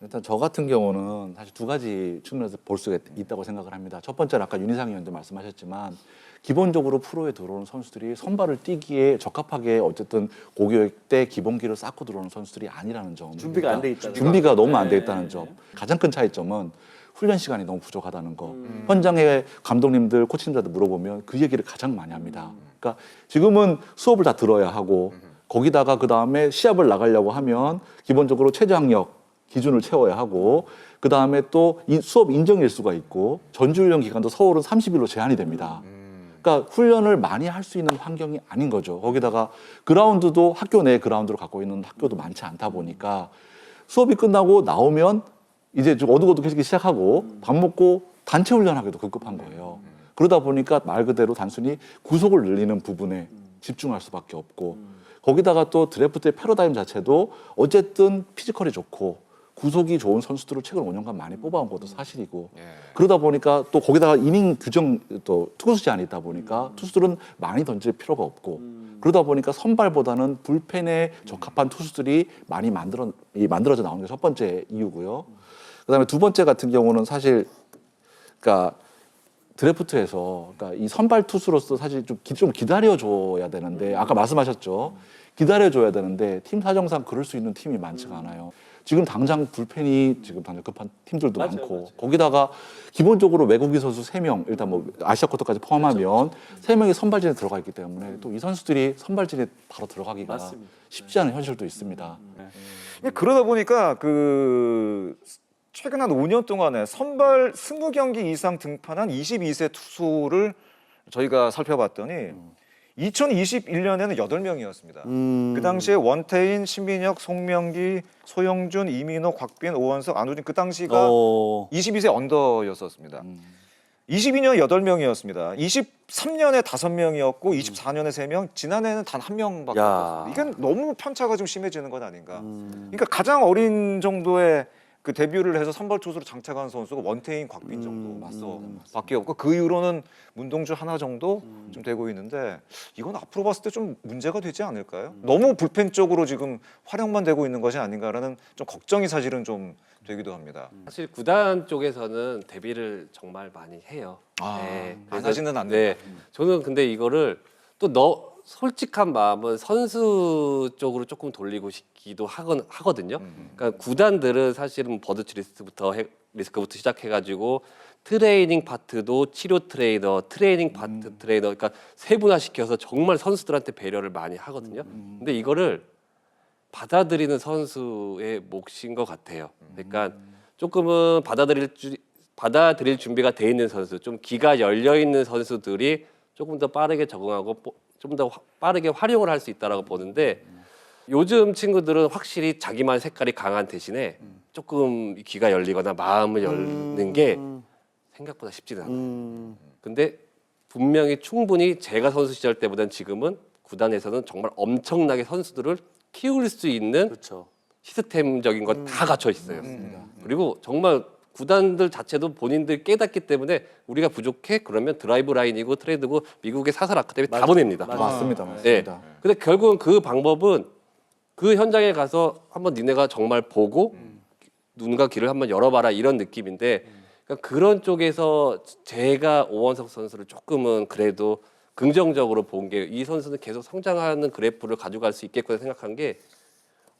일단 저 같은 경우는 사실 두 가지 측면에서 볼 수가 있다고 생각을 합니다. 첫 번째는 아까 윤희상 의원도 말씀하셨지만 기본적으로 프로에 들어오는 선수들이 선발을 뛰기에 적합하게 어쨌든 고교육 때 기본기를 쌓고 들어오는 선수들이 아니라는 점. 준비가 안 돼 있다는 준비가 너무 안 돼 있다는 점. 가장 큰 차이점은 훈련 시간이 너무 부족하다는 거. 현장의 감독님들, 코치님들한테 물어보면 그 얘기를 가장 많이 합니다. 그러니까 지금은 수업을 다 들어야 하고 거기다가 그 다음에 시합을 나가려고 하면 기본적으로 최저학력 기준을 채워야 하고 그 다음에 또 수업 인정 일수가 있고 전주훈련 기간도 서울은 30일로 제한이 됩니다. 그러니까 훈련을 많이 할 수 있는 환경이 아닌 거죠. 거기다가 그라운드도 학교 내 그라운드를 갖고 있는 학교도 많지 않다 보니까 수업이 끝나고 나오면 이제 좀 어둑어둑해지기 시작하고 밥 먹고 단체 훈련하기도 급급한 거예요. 그러다 보니까 말 그대로 단순히 구속을 늘리는 부분에 집중할 수밖에 없고 거기다가 또 드래프트의 패러다임 자체도 어쨌든 피지컬이 좋고 구속이 좋은 선수들을 최근 5년간 많이 뽑아온 것도 사실이고 그러다 보니까 또 거기다가 이닝 규정 또 투구수 제한이 있다 보니까 투수들은 많이 던질 필요가 없고 그러다 보니까 선발보다는 불펜에 적합한 투수들이 많이 만들어져 나오는 게 첫 번째 이유고요. 그다음에 두 번째 같은 경우는 사실 그러니까 드래프트에서 그러니까 이 선발 투수로서 사실 좀 기다려줘야 되는데 아까 말씀하셨죠. 기다려줘야 되는데 팀 사정상 그럴 수 있는 팀이 많지가 않아요. 지금 당장 불펜이 지금 당장 급한 팀들도 많고 거기다가 기본적으로 외국인 선수 3명 일단 뭐 아시아 쿼터까지 포함하면 3명이 선발진에 들어가 있기 때문에 또 이 선수들이 선발진에 바로 들어가기가 쉽지 않은 현실도 있습니다. 그러다 보니까 그 최근 한 5년 동안에 선발 20경기 이상 등판한 22세 투수를 저희가 살펴봤더니 2021년에는 8명이었습니다. 그 당시에 원태인, 신민혁, 송명기, 소영준, 이민호, 곽빈, 오원석, 안우진 그 당시가 22세 언더였었습니다. 22년에 8명이었습니다. 23년에 5명이었고 24년에 3명, 지난해는 단 1명밖에 없었습니다. 이건 너무 편차가 좀 심해지는 건 아닌가. 그러니까 가장 어린 정도의 그 데뷔를 해서 선발 투수로 장착한 선수가 원태인, 곽빈 정도 밖에 없고 그 이후로는 문동주 하나 정도 좀 되고 있는데 이건 앞으로 봤을 때 좀 문제가 되지 않을까요? 너무 불펜 쪽으로 지금 활용만 되고 있는 것이 아닌가라는 좀 걱정이 사실은 좀 되기도 합니다. 사실 구단 쪽에서는 대비를 정말 많이 해요. 안 그래서 하지는 않는다. 네, 저는 근데 이거를 또 솔직한 마음은 선수 쪽으로 조금 돌리고 싶기도 하거든요. 그러니까 구단들은 사실은 버드치 리스크부터 시작해가지고 트레이닝 파트도 치료 트레이너, 트레이닝 파트 트레이너, 그러니까 세분화시켜서 정말 선수들한테 배려를 많이 하거든요. 근데 이거를 받아들이는 선수의 몫인 것 같아요. 그러니까 조금은 받아들일 준비가 돼 있는 선수, 좀 기가 열려 있는 선수들이 조금 더 빠르게 적응하고 좀 더 빠르게 활용을 할 수 있다라고 보는데 요즘 친구들은 확실히 자기만 색깔이 강한 대신에 조금 귀가 열리거나 마음을 열는 게 생각보다 쉽지는 않아요. 근데 분명히 충분히 제가 선수 시절 때보다는 지금은 구단에서는 정말 엄청나게 선수들을 키울 수 있는 그렇죠. 시스템적인 건 다 갖춰 있어요. 그리고 정말 구단들 자체도 본인들 깨닫기 때문에 우리가 부족해 그러면 드라이브 라인이고 트레이드고 미국의 사설 아카데미 다 보냅니다. 맞습니다. 네. 근데 결국은 그 방법은 그 현장에 가서 한번 니네가 정말 보고 눈과 귀를 한번 열어봐라 이런 느낌인데 그러니까 그런 쪽에서 제가 오원석 선수를 조금은 그래도 긍정적으로 본 게 이 선수는 계속 성장하는 그래프를 가져갈 수 있겠구나 생각한 게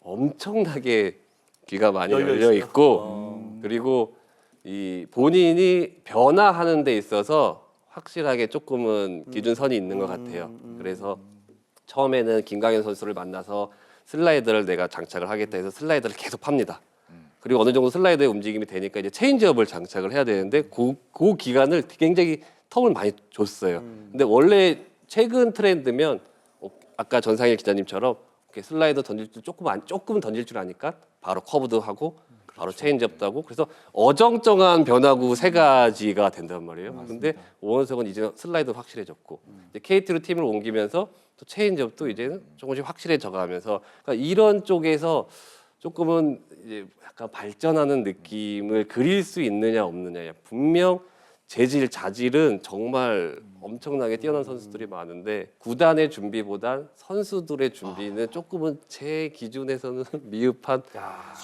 엄청나게 귀가 많이 열려 있고 그리고 이 본인이 변화하는 데 있어서 확실하게 조금은 기준선이 있는 것 같아요. 그래서 처음에는 김강현 선수를 만나서 슬라이더를 내가 장착을 하겠다 해서 슬라이더를 계속 팝니다. 그리고 어느 정도 슬라이더의 움직임이 되니까 이제 체인지업을 장착을 해야 되는데 그 기간을 굉장히 텀을 많이 줬어요. 근데 원래 최근 트렌드면 아까 전상일 기자님처럼 이렇게 슬라이더 던질 줄 조금 던질 줄 아니까 바로 커브도 하고 바로 체인지업도 하고 그래서 어정쩡한 변화구 3가지가 된단 말이에요. 근데 오원석은 이제 슬라이더 확실해졌고 이제 KT로 팀을 옮기면서 또 체인지업도 이제는 조금씩 확실해져가면서 그러니까 이런 쪽에서 조금은 이제 약간 발전하는 느낌을 그릴 수 있느냐 없느냐 분명 재질, 자질은 정말 엄청나게 뛰어난 선수들이 많은데 구단의 준비보단 선수들의 준비는 조금은 제 기준에서는 미흡한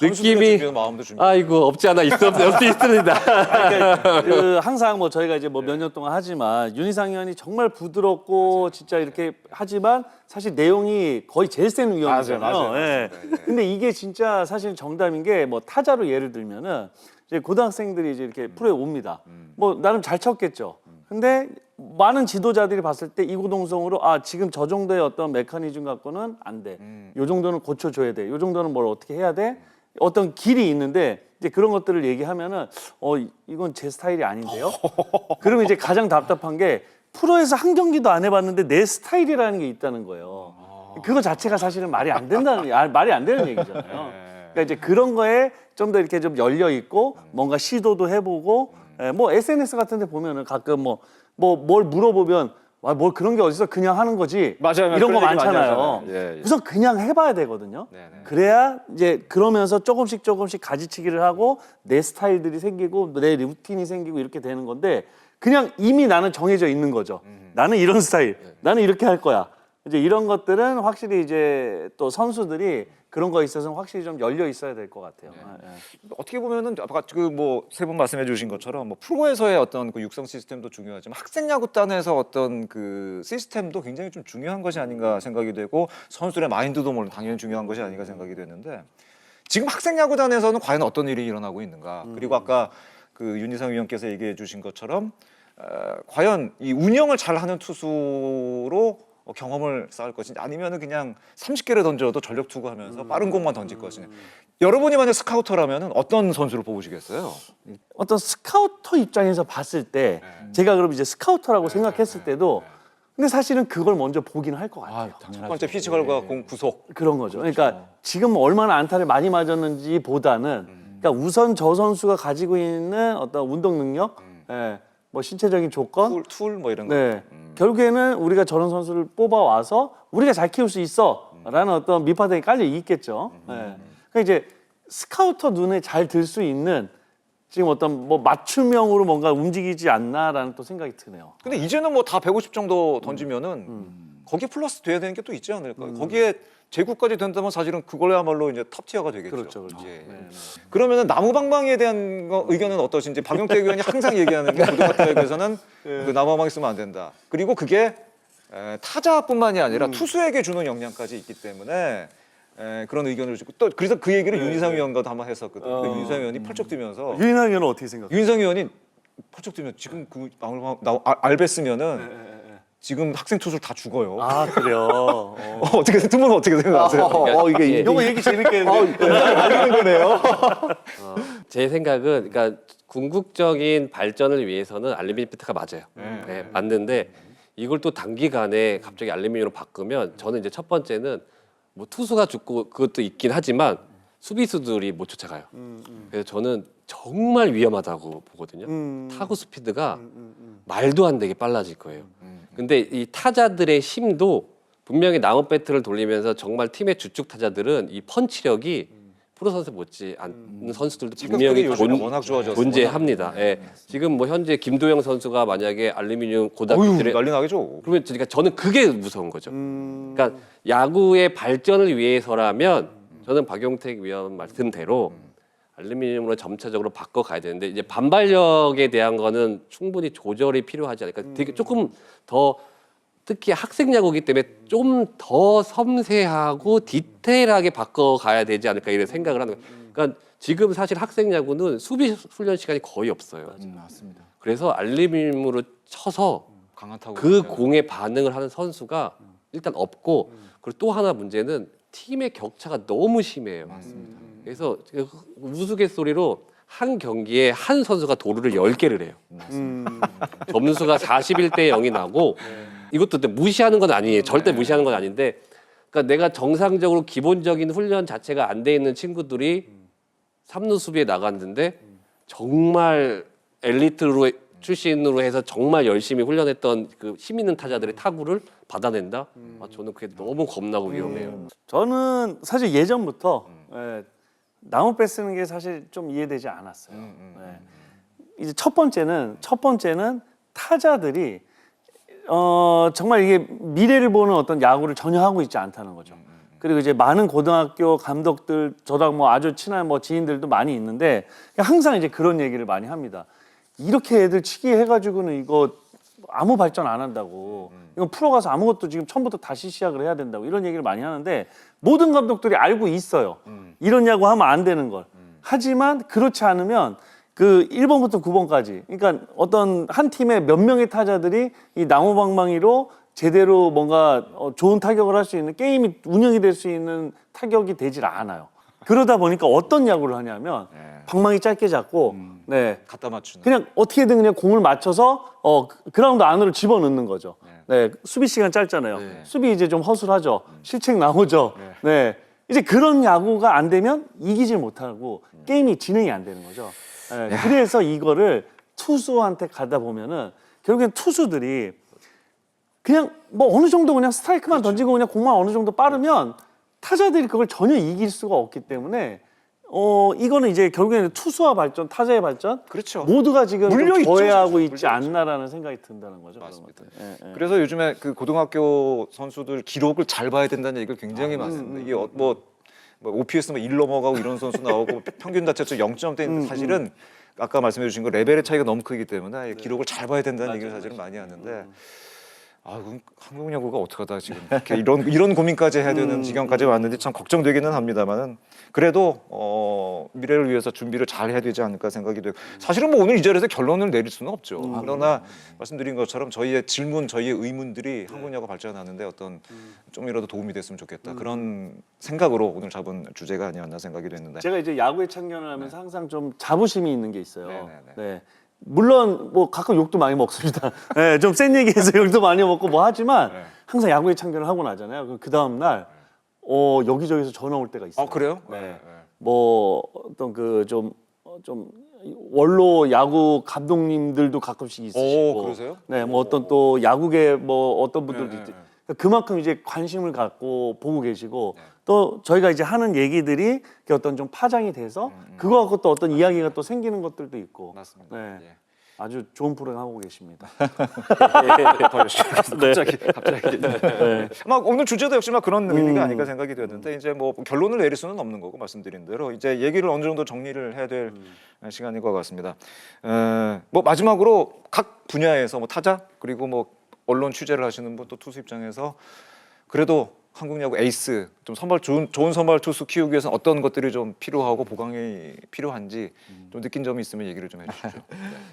느낌이 마음도 준비. 아이고 없지 않아 있습니다. 그러니까 그 항상 뭐 저희가 이제 뭐 몇 년 동안 하지만 윤희상 의원이 정말 부드럽고 진짜 이렇게 하지만 사실 내용이 거의 제일 센 위원이잖아요. 맞아요. 예. 근데 이게 진짜 사실 정답인 게 뭐 타자로 예를 들면은 이제 고등학생들이 이제 이렇게 프로에 옵니다. 뭐 나름 잘 쳤겠죠. 근데 많은 지도자들이 봤을 때 이구동성으로 지금 저 정도의 어떤 메커니즘 갖고는 안 돼. 요 정도는 고쳐줘야 돼. 요 정도는 뭘 어떻게 해야 돼. 어떤 길이 있는데 이제 그런 것들을 얘기하면은 이건 제 스타일이 아닌데요. 그러면 이제 가장 답답한 게 프로에서 한 경기도 안 해봤는데 내 스타일이라는 게 있다는 거예요. 그거 자체가 사실은 말이 안 말이 안 되는 얘기잖아요. 그러니까 이제 그런 거에 좀 더 이렇게 좀 열려 있고 뭔가 시도도 해보고 뭐 SNS 같은데 보면은 가끔 뭘 물어보면 뭘 그런 게 어딨어 그냥 하는 거지 맞아요. 이런 거 그런 얘기 많이 많잖아요. 하잖아요. 예. 우선 그냥 해봐야 되거든요. 네네. 그래야 이제 그러면서 조금씩 가지치기를 하고 내 스타일들이 생기고 내 루틴이 생기고 이렇게 되는 건데 그냥 이미 나는 정해져 있는 거죠. 나는 이런 스타일, 나는 이렇게 할 거야. 이제 이런 것들은 확실히 이제 또 선수들이 그런 거에 있어서는 확실히 좀 열려 있어야 될 것 같아요. 어떻게 보면은 아까 그 뭐 세 분 말씀해 주신 것처럼 뭐 프로에서의 어떤 그 육성 시스템도 중요하지만 학생 야구단에서 어떤 그 시스템도 굉장히 좀 중요한 것이 아닌가 생각이 되고 선수들의 마인드도 물론 당연히 중요한 것이 아닌가 생각이 되는데 지금 학생 야구단에서는 과연 어떤 일이 일어나고 있는가? 그리고 아까 그 윤희상 위원께서 얘기해 주신 것처럼 과연 이 운영을 잘하는 투수로 경험을 쌓을 것인지 아니면은 그냥 30개를 던져도 전력 투구하면서 빠른 공만 던질 것이냐. 여러분이 만약 스카우터라면은 어떤 선수를 뽑으시겠어요? 어떤 스카우터 입장에서 봤을 때 제가 그럼 이제 스카우터라고 생각했을 때도 근데 사실은 그걸 먼저 보긴 할 것 같아요. 첫 번째 피지컬과 공 구속. 그런 거죠. 그러니까 지금 얼마나 안타를 많이 맞았는지 보다는 그러니까 우선 저 선수가 가지고 있는 어떤 운동 능력, 뭐 신체적인 조건, 툴 뭐 이런 거. 네. 결국에는 우리가 저런 선수를 뽑아와서 우리가 잘 키울 수 있어라는 어떤 밑바닥이 깔려 있겠죠. 그러니까 이제 스카우터 눈에 잘 들 수 있는 지금 어떤 뭐 맞춤형으로 뭔가 움직이지 않나라는 또 생각이 드네요. 근데 이제는 뭐 다 150 정도 던지면은 거기에 플러스 돼야 되는 게 또 있지 않을까요? 거기에 제구까지 된다면 사실은 그걸야말로 이제 탑 티어가 되겠죠. 그렇죠, 그렇죠. 예. 그러면은 나무방망이에 대한 의견은 어떠신지 박용택 의원이 항상 얘기하는 게 고등학교에서는 그 나무방망이 쓰면 안 된다. 그리고 그게 타자뿐만이 아니라 투수에게 주는 영향까지 있기 때문에 그런 의견을 주고 또 그래서 그 얘기를 윤희상 의원과도 한번 했었거든. 그 윤희상 의원이 펄쩍 뛰면서 유인학 의원은 어떻게 생각해요? 윤희상 의원이 펄쩍 뛰면 지금 그 알베스면은 지금 학생 투수를 다 죽어요. 아 그래요. 어떻게 두 분은 어떻게 생각하세요? 이게 요거 얘기 재밌겠는데. 알리는 거네요. 제 생각은 그러니까 궁극적인 발전을 위해서는 알루미늄 배트가 맞아요. 네, 맞는데 이걸 또 단기간에 갑자기 알루미늄으로 바꾸면 저는 이제 첫 번째는 뭐 투수가 죽고 그것도 있긴 하지만 수비수들이 못 쫓아가요. 그래서 저는 정말 위험하다고 보거든요. 타구 스피드가 말도 안 되게 빨라질 거예요. 근데 이 타자들의 힘도 분명히 나무 배트를 돌리면서 정말 팀의 주축 타자들은 이 펀치력이 프로 선수 못지 않는 선수들도 분명히 워낙 좋아져서 존재합니다. 예. 지금 뭐 현재 김도영 선수가 만약에 알루미늄 어휴, 고등학교들에 난리 나겠죠. 그러면 그러니까 저는 그게 무서운 거죠. 그러니까 야구의 발전을 위해서라면 저는 박용택 위원 말씀대로 알루미늄으로 점차적으로 바꿔 가야 되는데 이제 반발력에 대한 거는 충분히 조절이 필요하지 않을까. 되게 조금 더 특히 학생 야구이기 때문에 좀 더 섬세하고 디테일하게 바꿔 가야 되지 않을까 이런 생각을 하는 거예요. 그러니까 지금 사실 학생 야구는 수비 훈련 시간이 거의 없어요. 맞습니다. 그래서 알루미늄으로 쳐서 강한 타구. 그 공에 반응을 하는 선수가 일단 없고 그리고 또 하나 문제는 팀의 격차가 너무 심해요. 그래서 우스갯소리로 한 경기에 한 선수가 도루를 10개를 해요. 점수가 41대 0이 나고 이것도 무시하는 건 아니에요. 절대 무시하는 건 아닌데 그러니까 내가 정상적으로 기본적인 훈련 자체가 안 돼 있는 친구들이 3루 수비에 나갔는데 정말 엘리트로 출신으로 해서 정말 열심히 훈련했던 그 힘 있는 타자들의 타구를 받아낸다? 저는 그게 너무 겁나고 위험해요. 저는 사실 예전부터 나무 배 쓰는 게 사실 좀 이해되지 않았어요. 이제 첫 번째는 타자들이 정말 이게 미래를 보는 어떤 야구를 전혀 하고 있지 않다는 거죠. 그리고 이제 많은 고등학교 감독들 저랑 뭐 아주 친한 뭐 지인들도 많이 있는데 항상 이제 그런 얘기를 많이 합니다. 이렇게 애들 치기 해가지고는 이거 아무 발전 안 한다고. 이건 프로 가서 아무것도 지금 처음부터 다시 시작을 해야 된다고 이런 얘기를 많이 하는데 모든 감독들이 알고 있어요. 이런 야구 하면 안 되는 걸. 하지만 그렇지 않으면 그 1번부터 9번까지 그러니까 어떤 한 팀의 몇 명의 타자들이 이 나무방망이로 제대로 뭔가 좋은 타격을 할 수 있는 게임이 운영이 될 수 있는 타격이 되질 않아요. 그러다 보니까 어떤 야구를 하냐면 방망이 짧게 잡고 네. 갖다 맞추는. 그냥 어떻게든 그냥 공을 맞춰서 그라운드 안으로 집어넣는 거죠. 네, 수비 시간 짧잖아요. 수비 이제 좀 허술하죠. 실책 나오죠. 네. 이제 그런 야구가 안 되면 이기질 못하고 게임이 진행이 안 되는 거죠. 네, 그래서 이거를 투수한테 가다 보면은 결국엔 투수들이 그냥 뭐 어느 정도 그냥 스트라이크만 던지고 그냥 공만 어느 정도 빠르면 타자들이 그걸 전혀 이길 수가 없기 때문에 이거는 이제 결국에는 투수와 발전, 타자의 발전 그렇죠. 모두가 지금 물려 좀 있죠, 저해하고 물려 있지 있죠. 않나라는 생각이 든다는 거죠. 맞습니다. 그런 것들. 그래서 요즘에 그 고등학교 선수들 기록을 잘 봐야 된다는 얘기가 굉장히 많습니다. 이게 뭐 OPS 뭐 1 넘어가고 이런 선수 나오고 평균 자체도 0점대 있는데 사실은 아까 말씀해 주신 거 레벨의 차이가 너무 크기 때문에 기록을 잘 봐야 된다는 얘기를 사실은 많이 하는데 그럼 한국 야구가 어떡하다 지금 이렇게 이런 고민까지 해야 되는 지경까지 왔는지 참 걱정되기는 합니다만은 그래도 미래를 위해서 준비를 잘 해야 되지 않을까 생각이 되고 사실은 뭐 오늘 이 자리에서 결론을 내릴 수는 없죠. 그러나 말씀드린 것처럼 저희의 질문, 저희의 의문들이 한국 야구 발전하는데 어떤 좀이라도 도움이 됐으면 좋겠다 그런 생각으로 오늘 잡은 주제가 아니었나 생각이 됐는데 제가 이제 야구에 참견을 하면서 항상 좀 자부심이 있는 게 있어요. 네네네. 네. 물론 뭐 가끔 욕도 많이 먹습니다. 네, 좀 센 얘기해서 욕도 많이 먹고 뭐 하지만 항상 야구에 참견을 하고 나잖아요. 그 다음 날 여기저기서 전화 올 때가 있어요. 그래요? 네. 뭐 어떤 그 좀 원로 야구 감독님들도 가끔씩 있으시고. 그러세요? 네, 뭐 어떤 또 야구계 뭐 어떤 분들도 있 그만큼 이제 관심을 갖고 보고 계시고 또 저희가 이제 하는 얘기들이 어떤 좀 파장이 돼서 그거 갖고 또 어떤 이야기가 또 생기는 것들도 있고. 맞습니다. 네. 예. 아주 좋은 프로그램 하고 계십니다. 더 열심히 하겠습니다. 갑자기. 막 오늘 주제도 역시 막 그런 의미가 아닐까 생각이 되는데 이제 뭐 결론을 내릴 수는 없는 거고 말씀드린 대로 이제 얘기를 어느 정도 정리를 해야 될 시간인 것 같습니다. 뭐 마지막으로 각 분야에서 뭐 타자 그리고 뭐 언론 취재를 하시는 분 또 투수 입장에서 그래도 한국 야구 에이스 좀 좋은 선발 투수 키우기 위해서 어떤 것들이 좀 필요하고 보강이 필요한지 좀 느낀 점이 있으면 얘기를 좀 해주시죠.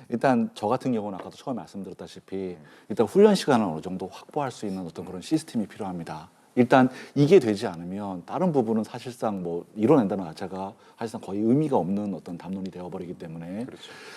일단 저 같은 경우는 아까도 처음에 말씀드렸다시피 일단 훈련 시간을 어느 정도 확보할 수 있는 어떤 그런 시스템이 필요합니다. 일단 이게 되지 않으면 다른 부분은 사실상 뭐 이뤄낸다는 자체가 사실상 거의 의미가 없는 어떤 담론이 되어버리기 때문에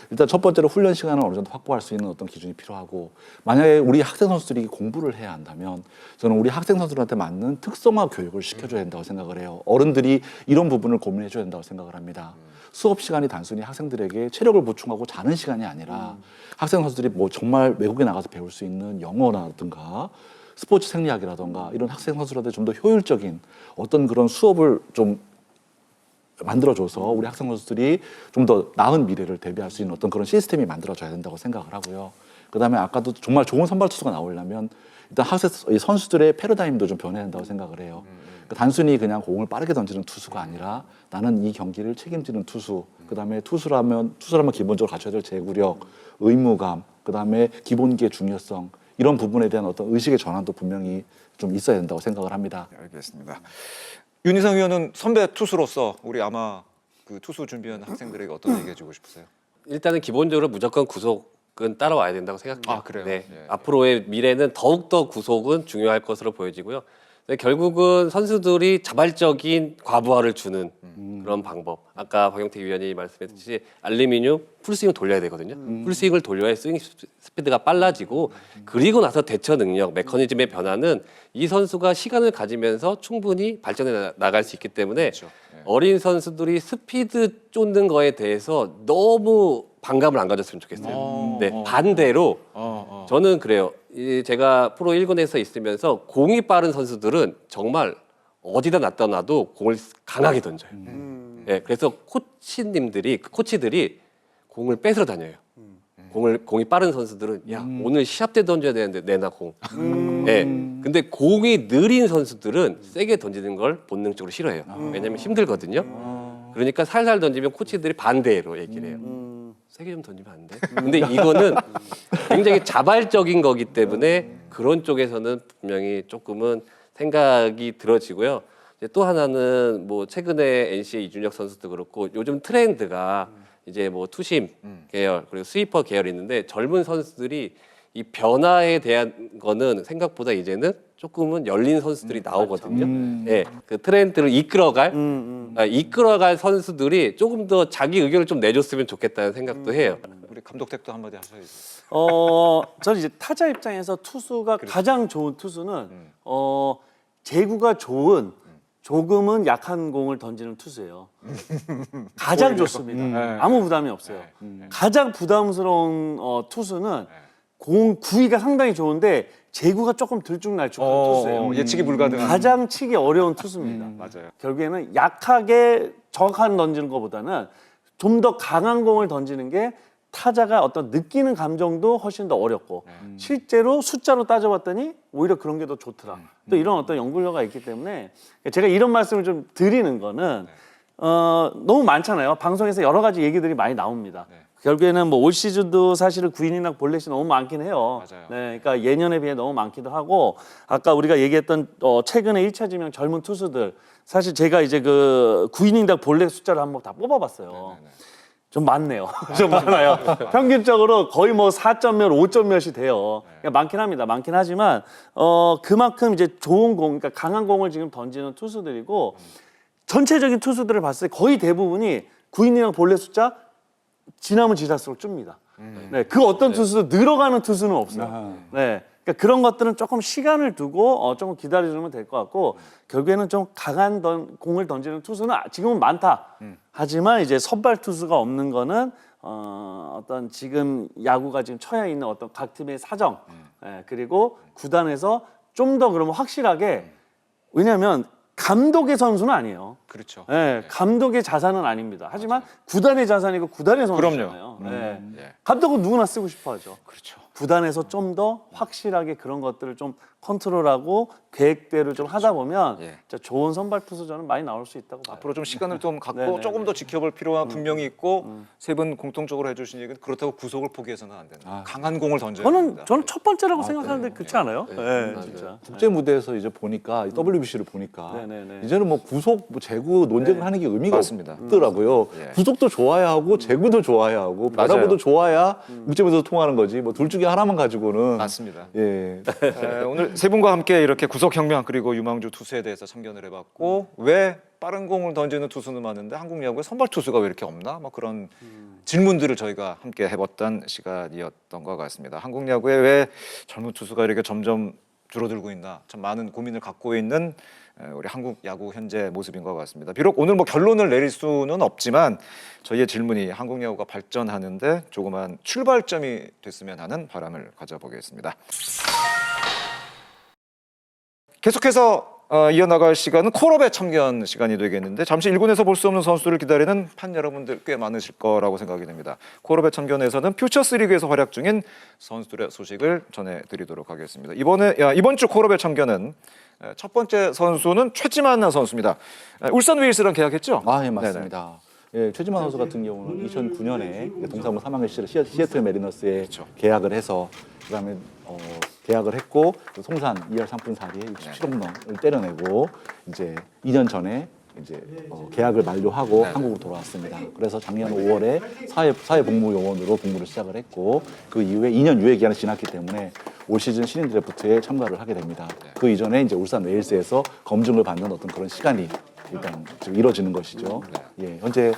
일단 첫 번째로 훈련 시간을 어느 정도 확보할 수 있는 어떤 기준이 필요하고 만약에 우리 학생 선수들이 공부를 해야 한다면 저는 우리 학생 선수들한테 맞는 특성화 교육을 시켜줘야 된다고 생각을 해요. 어른들이 이런 부분을 고민해줘야 된다고 생각을 합니다. 수업 시간이 단순히 학생들에게 체력을 보충하고 자는 시간이 아니라 학생 선수들이 뭐 정말 외국에 나가서 배울 수 있는 영어라든가 스포츠 생리학이라던가 이런 학생 선수들한테 좀 더 효율적인 어떤 그런 수업을 좀 만들어줘서 우리 학생 선수들이 좀 더 나은 미래를 대비할 수 있는 어떤 그런 시스템이 만들어져야 된다고 생각을 하고요. 그다음에 아까도 정말 좋은 선발 투수가 나오려면 일단 학생 선수들의 패러다임도 좀 변해야 된다고 생각을 해요. 그러니까 단순히 그냥 공을 빠르게 던지는 투수가 아니라 나는 이 경기를 책임지는 투수. 그다음에 투수라면 기본적으로 갖춰야 될 제구력, 의무감, 그다음에 기본기의 중요성. 이런 부분에 대한 어떤 의식의 전환도 분명히 좀 있어야 된다고 생각을 합니다. 알겠습니다. 윤희상 위원은 선배 투수로서 우리 아마 그 투수 준비하는 학생들에게 어떤 얘기 해주고 싶으세요? 일단은 기본적으로 무조건 구속은 따라와야 된다고 생각해요. 그래요? 네. 예. 앞으로의 미래는 더욱더 구속은 중요할 것으로 보여지고요. 근데 결국은 선수들이 자발적인 과부하를 주는 그런 방법. 아까 박용택 위원이 말씀했듯이 알루미늄 풀스윙을 돌려야 되거든요. 풀스윙을 돌려야 스윙 스피드가 빨라지고 그리고 나서 대처 능력, 메커니즘의 변화는 이 선수가 시간을 가지면서 충분히 발전해 나갈 수 있기 때문에 그렇죠. 예. 어린 선수들이 스피드 쫓는 거에 대해서 너무 반감을 안 가졌으면 좋겠어요. 네, 반대로 저는 그래요. 제가 프로 1군에서 있으면서 공이 빠른 선수들은 정말 어디다 놨다 놔도 공을 강하게 던져요. 네, 그래서 코치들이 공을 뺏으러 다녀요. 공이 빠른 선수들은 야 오늘 시합 때 던져야 되는데 내놔 공. 네, 근데 공이 느린 선수들은 세게 던지는 걸 본능적으로 싫어해요. 왜냐면 힘들거든요. 그러니까 살살 던지면 코치들이 반대로 얘기를 해요. 세게 좀 던지면 안 돼? 근데 이거는 굉장히 자발적인 거기 때문에 그런 쪽에서는 분명히 조금은 생각이 들어지고요. 이제 또 하나는 뭐 최근에 NC의 이준혁 선수도 그렇고 요즘 트렌드가 이제 뭐 투심 계열 그리고 스위퍼 계열이 있는데 젊은 선수들이 이 변화에 대한 거는 생각보다 이제는 조금은 열린 선수들이 나오거든요. 예, 그 트렌드를 이끌어갈 선수들이 조금 더 자기 의견을 좀 내줬으면 좋겠다는 생각도 해요. 우리 감독 댁도 한마디 하셔야죠. 저는 이제 타자 입장에서 투수가 가장 좋은 투수는 제구가 좋은 조금은 약한 공을 던지는 투수예요. 가장 좋습니다. 아무 부담이 없어요. 가장 부담스러운 투수는 공 구위가 상당히 좋은데 제구가 조금 들쭉날쭉한 투수예요. 예측이 불가능한. 가장 치기 어려운 투수입니다. 맞아요. 결국에는 약하게 정확한 던지는 것보다는 좀 더 강한 공을 던지는 게 타자가 어떤 느끼는 감정도 훨씬 더 어렵고 실제로 숫자로 따져봤더니 오히려 그런 게 더 좋더라. 또 이런 어떤 연구결과가 있기 때문에 제가 이런 말씀을 좀 드리는 거는 너무 많잖아요. 방송에서 여러 가지 얘기들이 많이 나옵니다. 결국에는 뭐 올 시즌도 사실은 구인이나 볼넷이 너무 많긴 해요. 맞아요. 네, 그러니까 예년에 비해 너무 많기도 하고 아까 우리가 얘기했던 최근에 1차 지명 젊은 투수들 사실 제가 이제 그 구이닝당 볼넷 숫자를 한번 다 뽑아봤어요. 좀 많네요. 좀 많아요. 평균적으로 거의 뭐 4점 몇, 5점 몇이 돼요. 그러니까 많긴 합니다. 많긴 하지만 그만큼 이제 좋은 공, 그러니까 강한 공을 지금 던지는 투수들이고 전체적인 투수들을 봤을 때 거의 대부분이 구인이랑 볼넷 숫자 지나면 지날수록 줍니다. 네, 그 어떤 투수도 늘어가는 투수는 없어요. 네, 그러니까 그런 것들은 조금 시간을 두고 조금 기다려주면 될 것 같고 결국에는 좀 강한 공을 던지는 투수는 지금은 많다. 하지만 이제 선발 투수가 없는 거는 어떤 지금 야구가 지금 처해 있는 어떤 각 팀의 사정 그리고 구단에서 좀 더 그러면 확실하게 왜냐하면 감독의 선수는 아니에요. 그렇죠. 네, 감독의 자산은 아닙니다. 하지만 구단의 자산이고 구단의 선수잖아요. 네. 감독은 누구나 쓰고 싶어 하죠. 그렇죠. 구단에서 좀 더 확실하게 그런 것들을 좀 컨트롤하고 계획대로 좀 하다 보면 진짜 좋은 선발 투수전은 많이 나올 수 있다고 봐요. 앞으로 좀 시간을 좀 갖고 네네. 조금 더 지켜볼 필요가 분명히 있고 세 분 공통적으로 해주신 얘기는 그렇다고 구속을 포기해서는 안 된다. 강한 공을 던져야 됩니다. 저는 첫 번째라고 생각하는데 그렇지 않아요? 네, 진짜. 국제 무대에서 이제 보니까 WBC를 보니까 네네네. 이제는 뭐 구속, 뭐 재구 논쟁을 하는 게 의미가 맞습니다. 없더라고요. 예. 구속도 좋아야 하고 재구도 좋아야 하고 맞아요. 변화구도 좋아야 국제무대에서 통하는 거지. 뭐 둘 중에 하나만 가지고는 맞습니다. 예. 오늘 세 분과 함께 이렇게 구속혁명 그리고 유망주 투수에 대해서 참견을 해봤고 왜 빠른 공을 던지는 투수는 많은데 한국 야구에 선발 투수가 왜 이렇게 없나? 뭐 그런 질문들을 저희가 함께 해봤던 시간이었던 것 같습니다. 한국 야구에 왜 젊은 투수가 이렇게 점점 줄어들고 있나? 참 많은 고민을 갖고 있는 우리 한국 야구 현재 모습인 것 같습니다. 비록 오늘 뭐 결론을 내릴 수는 없지만 저희의 질문이 한국 야구가 발전하는데 조그만 출발점이 됐으면 하는 바람을 가져보겠습니다. 계속해서 이어나갈 시간은 콜업의 참견 시간이 되겠는데 잠시 1군에서 볼 수 없는 선수들을 기다리는 팬 여러분들 꽤 많으실 거라고 생각이 됩니다. 콜업의 참견에서는 퓨처스 리그에서 활약 중인 선수들의 소식을 전해드리도록 하겠습니다. 이번 주 콜업의 참견은 첫 번째 선수는 최지만 선수입니다. 울산 웨일스랑 계약했죠? 아, 예, 맞습니다. 예, 최지만 선수 같은 경우는 2009년에 동사무 3학년 시절에 시애틀 메리너스에 계약을 해서 그다음에 계약을 했고 송산 2할 3분 4리에 67홈런을 때려내고 이제 2년 전에 이제 계약을 만료하고 한국으로 돌아왔습니다. 그래서 작년 5월에 사회복무요원으로 복무를 시작을 했고 그 이후에 2년 유예 기간이 지났기 때문에 올 시즌 신인 드래프트에 참가를 하게 됩니다. 그 이전에 이제 울산 웨일스에서 검증을 받는 어떤 그런 시간이 일단 지금 이루어지는 것이죠. 예, 현재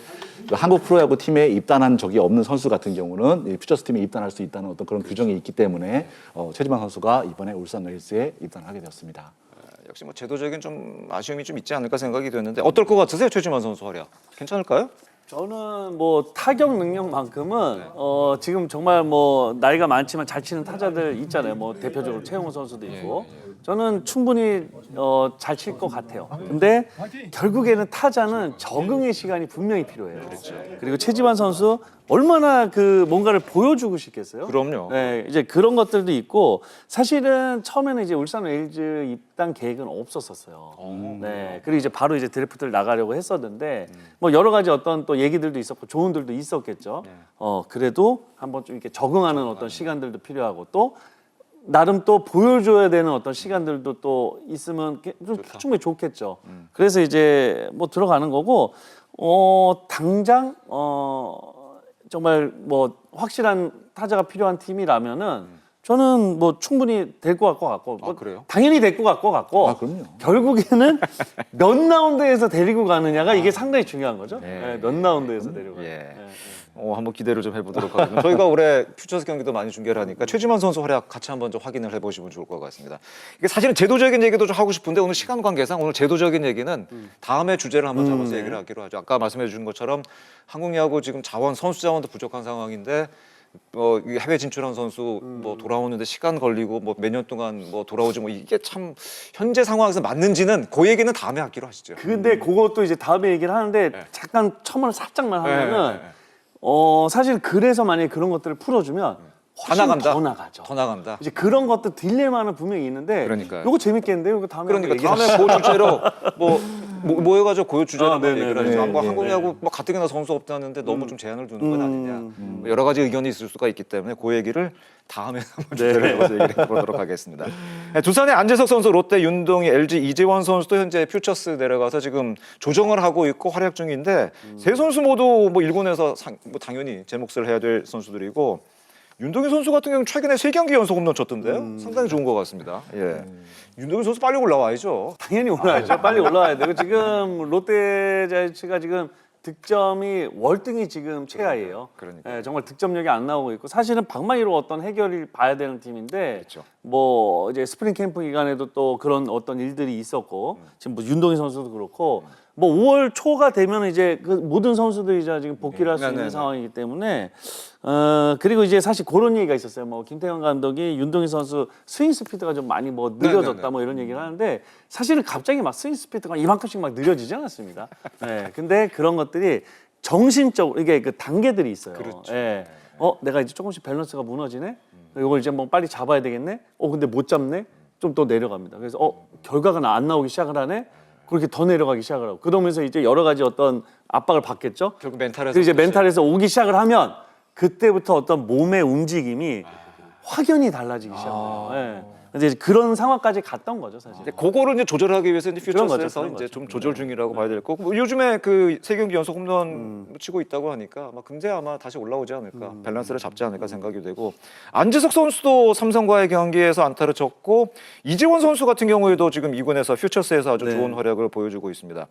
한국 프로야구 팀에 입단한 적이 없는 선수 같은 경우는 퓨처스 팀에 입단할 수 있다는 어떤 그런 규정이 있기 때문에 최지만 선수가 이번에 울산 웨일스에 입단하게 되었습니다. 역시 뭐 제도적인 좀 아쉬움이 좀 있지 않을까 생각이 되는데 어떨 것 같으세요, 최지만 선수 활약? 괜찮을까요? 저는 뭐 타격 능력만큼은 지금 정말 뭐 나이가 많지만 잘 치는 타자들 있잖아요. 뭐 대표적으로 최용호 선수도 있고 저는 충분히 잘 칠 것 같아요. 근데 결국에는 타자는 적응의 시간이 분명히 필요해요. 그리고 최지만 선수 얼마나 그 뭔가를 보여주고 싶겠어요? 그럼요. 네, 이제 그런 것들도 있고 사실은 처음에는 이제 울산 웨일즈 입단 계획은 없었었어요. 네, 그리고 이제 바로 이제 드래프트를 나가려고 했었는데 뭐 여러 가지 어떤 또 얘기들도 있었고 조언들도 있었겠죠. 그래도 한번 좀 이렇게 적응하는 어떤 시간들도 필요하고 또 나름 또 보여줘야 되는 어떤 시간들도 또 있으면 좀 충분히 좋겠죠. 그래서 이제 뭐 들어가는 거고 당장 정말 뭐 확실한 타자가 필요한 팀이라면은 저는 뭐 충분히 될 것 같고 뭐 그래요? 당연히 될 것 같고 아, 그럼요. 결국에는 몇 라운드에서 데리고 가느냐가 이게 상당히 중요한 거죠. 네, 몇 라운드에서 데리고 가느냐. 예. 한번 기대를 좀 해보도록 하겠습니다. 저희가 올해 퓨처스 경기도 많이 중계를 하니까 최지만 선수 활약 같이 한번 좀 확인을 해보시면 좋을 것 같습니다. 이게 사실은 제도적인 얘기도 좀 하고 싶은데 오늘 시간 관계상 오늘 제도적인 얘기는 다음에 주제를 한번 잡아서 얘기를 하기로 하죠. 아까 말씀해 주신 것처럼 한국 야구 지금 선수 자원도 부족한 상황인데 이 해외 진출한 선수 뭐 돌아오는데 시간 걸리고 뭐 몇 년 동안 뭐 돌아오지 뭐 이게 참 현재 상황에서 맞는지는 그 얘기는 다음에 하기로 하시죠. 근데 그것도 이제 다음에 얘기를 하는데 잠깐 첨언을 살짝만 하면은 사실 그래서 만약에 그런 것들을 풀어주면 훨씬 나간다? 더 나가죠. 더 나간다. 이제 그런 것도 딜레마는 분명히 있는데 그러니까요. 이거 재밌겠는데요? 이거 다음에 그러니까 한번 얘기를 다음에 그 주제로 모여가지고 그 주제로 한번 네네네. 얘기를 하죠. 뭐 네, 한국 네. 야구 뭐 가뜩이나 선수 없다는데 너무 좀 제한을 두는 건 아니냐. 뭐 여러 가지 의견이 있을 수가 있기 때문에 그 얘기를 다음에 한번 주제를 해서 얘기를 해보도록 하겠습니다. 네, 두산의 안재석 선수, 롯데 윤동희, LG 이재원 선수도 현재 퓨처스 내려가서 지금 조정을 하고 있고 활약 중인데 세 선수 모두 뭐 1군에서 뭐 당연히 제 몫을 해야 될 선수들이고 윤동희 선수 같은 경우는 최근에 3경기 연속 홈런 쳤던데요. 상당히 좋은 것 같습니다. 예. 윤동희 선수 빨리 올라와야죠. 당연히 올라와야죠. 빨리 올라와야 되고 지금 롯데자이츠가 지금 득점이 월등히 지금 최하예요. 그러니까요. 예, 정말 득점력이 안 나오고 있고 사실은 방망이로 어떤 해결을 봐야 되는 팀인데 그렇죠. 뭐 이제 스프링 캠프 기간에도 또 그런 어떤 일들이 있었고 지금 뭐 윤동희 선수도 그렇고 뭐 5월 초가 되면 이제 그 모든 선수들이 지금 복귀를 할 수 있는 상황이기 때문에 그리고 이제 사실 그런 얘기가 있었어요. 뭐 김태형 감독이 윤동희 선수 스윙 스피드가 좀 많이 뭐 느려졌다 뭐 이런 얘기를 하는데 사실은 갑자기 막 스윙 스피드가 이만큼씩 막 느려지지 않았습니다. 네, 근데 그런 것들이 정신적으로 이게 그 단계들이 있어요. 그렇죠. 예. 내가 이제 조금씩 밸런스가 무너지네. 이걸 이제 뭐 빨리 잡아야 되겠네. 근데 못 잡네. 좀 또 내려갑니다. 그래서 결과가 안 나오기 시작을 하네. 그렇게 더 내려가기 시작을 하고 그러면서 이제 여러 가지 어떤 압박을 받겠죠. 결국 멘탈에서 그리고 이제 멘탈에서 오기 시작을 하면 그때부터 어떤 몸의 움직임이 확연히 달라지기 시작해요. 예. 근데 이제 그런 상황까지 갔던 거죠, 사실. 근데 그거를 이제 조절하기 위해서 이제 그런 거죠, 퓨처스에서 그런 이제 거죠. 좀 조절 중이라고 봐야 될 거고 뭐 요즘에 그 3경기 연속 홈런 치고 있다고 하니까 아마 금세 아마 다시 올라오지 않을까 밸런스를 잡지 않을까 생각이 되고 안재석 선수도 삼성과의 경기에서 안타를 쳤고 이재원 선수 같은 경우에도 지금 2군에서 퓨처스에서 아주 네. 좋은 활약을 보여주고 있습니다.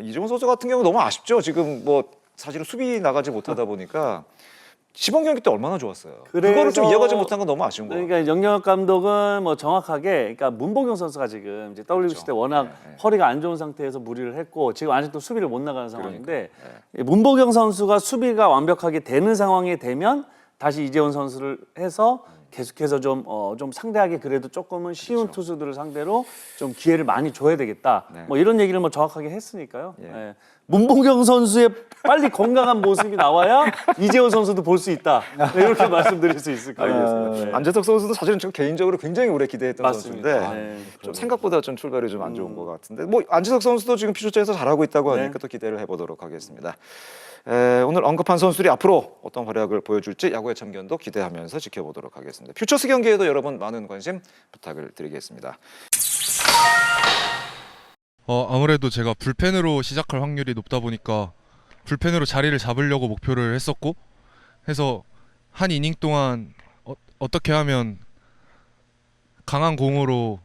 이재원 선수 같은 경우 너무 아쉽죠. 지금 뭐 사실은 수비 나가지 못하다 보니까 시범 경기 때 얼마나 좋았어요. 그거를 좀 이어가지 못한 건 너무 아쉬운 거예요. 그러니까 영영학 감독은 뭐 정확하게 그러니까 문보경 선수가 지금 이제 WBC 때 워낙 허리가 안 좋은 상태에서 무리를 했고 지금 아직도 수비를 못 나가는 상황인데 문보경 선수가 수비가 완벽하게 되는 상황이 되면 다시 이재원 선수를 해서 계속해서 좀 상대하기 그래도 조금은 쉬운 투수들을 상대로 좀 기회를 많이 줘야 되겠다. 뭐 이런 얘기를 뭐 정확하게 했으니까요. 예. 문보경 선수의 빨리 건강한 모습이 나와야 이재원 선수도 볼 수 있다. 이렇게 말씀드릴 수 있을 것 같습니다. 네. 안재석 선수도 사실은 좀 개인적으로 굉장히 오래 기대했던 맞습니다. 선수인데 네. 좀 생각보다 좀 출발이 좀 안 좋은 것 같은데 뭐 안재석 선수도 지금 퓨처스에서 잘하고 있다고 하니까 또 기대를 해보도록 하겠습니다. 오늘 언급한 선수들이 앞으로 어떤 활약을 보여줄지 야구의 참견도 기대하면서 지켜보도록 하겠습니다. 퓨처스 경기에도 여러분 많은 관심 부탁을 드리겠습니다. 아무래도 제가 불펜으로 시작할 확률이 높다 보니까 불펜으로 자리를 잡으려고 목표를 했었고 해서 한 이닝 동안 어떻게 하면 강한 공으로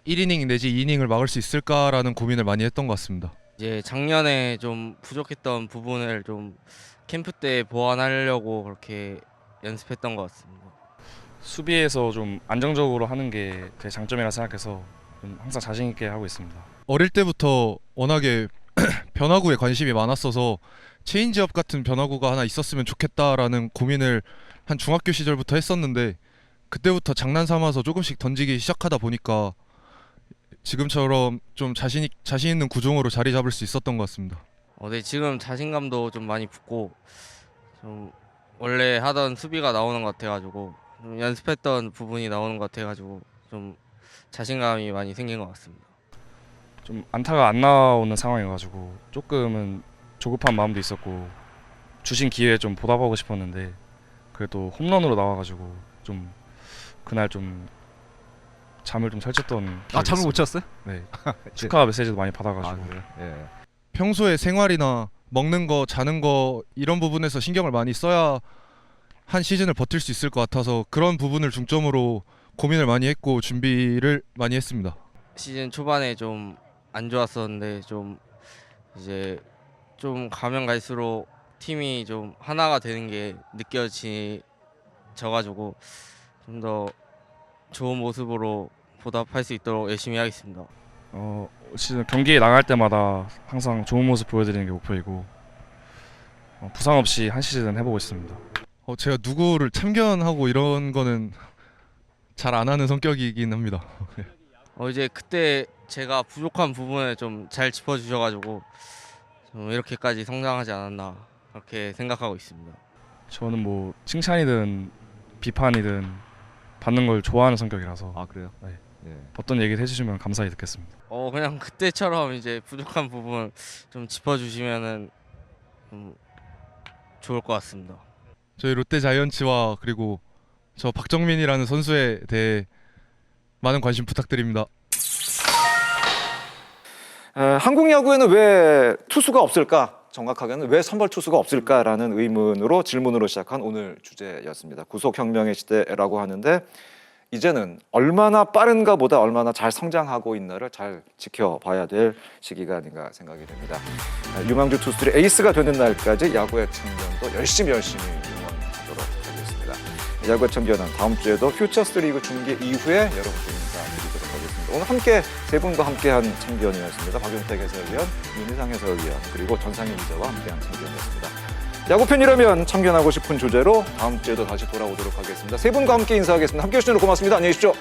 1이닝 내지 2이닝을 막을 수 있을까라는 고민을 많이 했던 것 같습니다. 이제 작년에 좀 부족했던 부분을 좀 캠프 때 보완하려고 그렇게 연습했던 것 같습니다. 수비에서 좀 안정적으로 하는 게 제 장점이라 생각해서 좀 항상 자신 있게 하고 있습니다. 어릴 때부터 워낙에 변화구에 관심이 많았어서 체인지업 같은 변화구가 하나 있었으면 좋겠다라는 고민을 한 중학교 시절부터 했었는데 그때부터 장난 삼아서 조금씩 던지기 시작하다 보니까 지금처럼 좀 자신 있는 구종으로 자리 잡을 수 있었던 것 같습니다. 네, 지금 자신감도 좀 많이 붙고 좀 원래 하던 수비가 나오는 것 같아가지고 좀 연습했던 부분이 나오는 것 같아가지고 좀 자신감이 많이 생긴 것 같습니다. 좀 안타가 안 나오는 상황이어가지고 조금은 조급한 마음도 있었고 주신 기회에 좀 보답하고 싶었는데 그래도 홈런으로 나와가지고 좀 그날 좀 잠을 좀 설쳤던 잠을 못 잤어요? 네. 축하 메시지도 많이 받아가지고 예. 평소에 생활이나 먹는 거, 자는 거 이런 부분에서 신경을 많이 써야 한 시즌을 버틸 수 있을 것 같아서 그런 부분을 중점으로 고민을 많이 했고 준비를 많이 했습니다. 시즌 초반에 좀 안 좋았었는데 좀 이제 좀 가면 갈수록 팀이 좀 하나가 되는 게 느껴져가지고 좀 더 좋은 모습으로 보답할 수 있도록 열심히 하겠습니다. 시즌 경기에 나갈 때마다 항상 좋은 모습 보여드리는 게 목표이고 부상 없이 한 시즌 해보고 있습니다. 제가 누구를 참견하고 이런 거는 잘 안 하는 성격이긴 합니다. 이제 그때 제가 부족한 부분을 좀 잘 짚어주셔가지고 좀 이렇게까지 성장하지 않았나 그렇게 생각하고 있습니다. 저는 뭐 칭찬이든 비판이든 받는 걸 좋아하는 성격이라서 아 그래요? 네. 예. 어떤 얘기 해주시면 감사히 듣겠습니다. 그냥 그때처럼 이제 부족한 부분 좀 짚어주시면은 좀 좋을 것 같습니다. 저희 롯데 자이언츠와 그리고 저 박정민이라는 선수에 대해 많은 관심 부탁드립니다. 한국 야구에는 왜 투수가 없을까? 정확하게는 왜 선발 투수가 없을까라는 의문으로 질문으로 시작한 오늘 주제였습니다. 구속혁명의 시대라고 하는데 이제는 얼마나 빠른가 보다 얼마나 잘 성장하고 있나를 잘 지켜봐야 될 시기가 아닌가 생각이 됩니다. 유망주 투수들의 에이스가 되는 날까지 야구의 청년도 열심히 응원하도록 하겠습니다. 야구의 청년은 다음 주에도 퓨처스 리그 중계 이후에 여러분께 인사드리도록 하겠습니다. 오늘 함께 세 분과 함께한 청년이었습니다. 박용택 해설위원, 윤희상 해설위원, 그리고 전상희 기자와 함께한 청년이었습니다. 야구팬이라면 참견하고 싶은 주제로 다음 주에도 다시 돌아오도록 하겠습니다. 세 분과 함께 인사하겠습니다. 함께해 주셔서 고맙습니다. 안녕히 계십시오.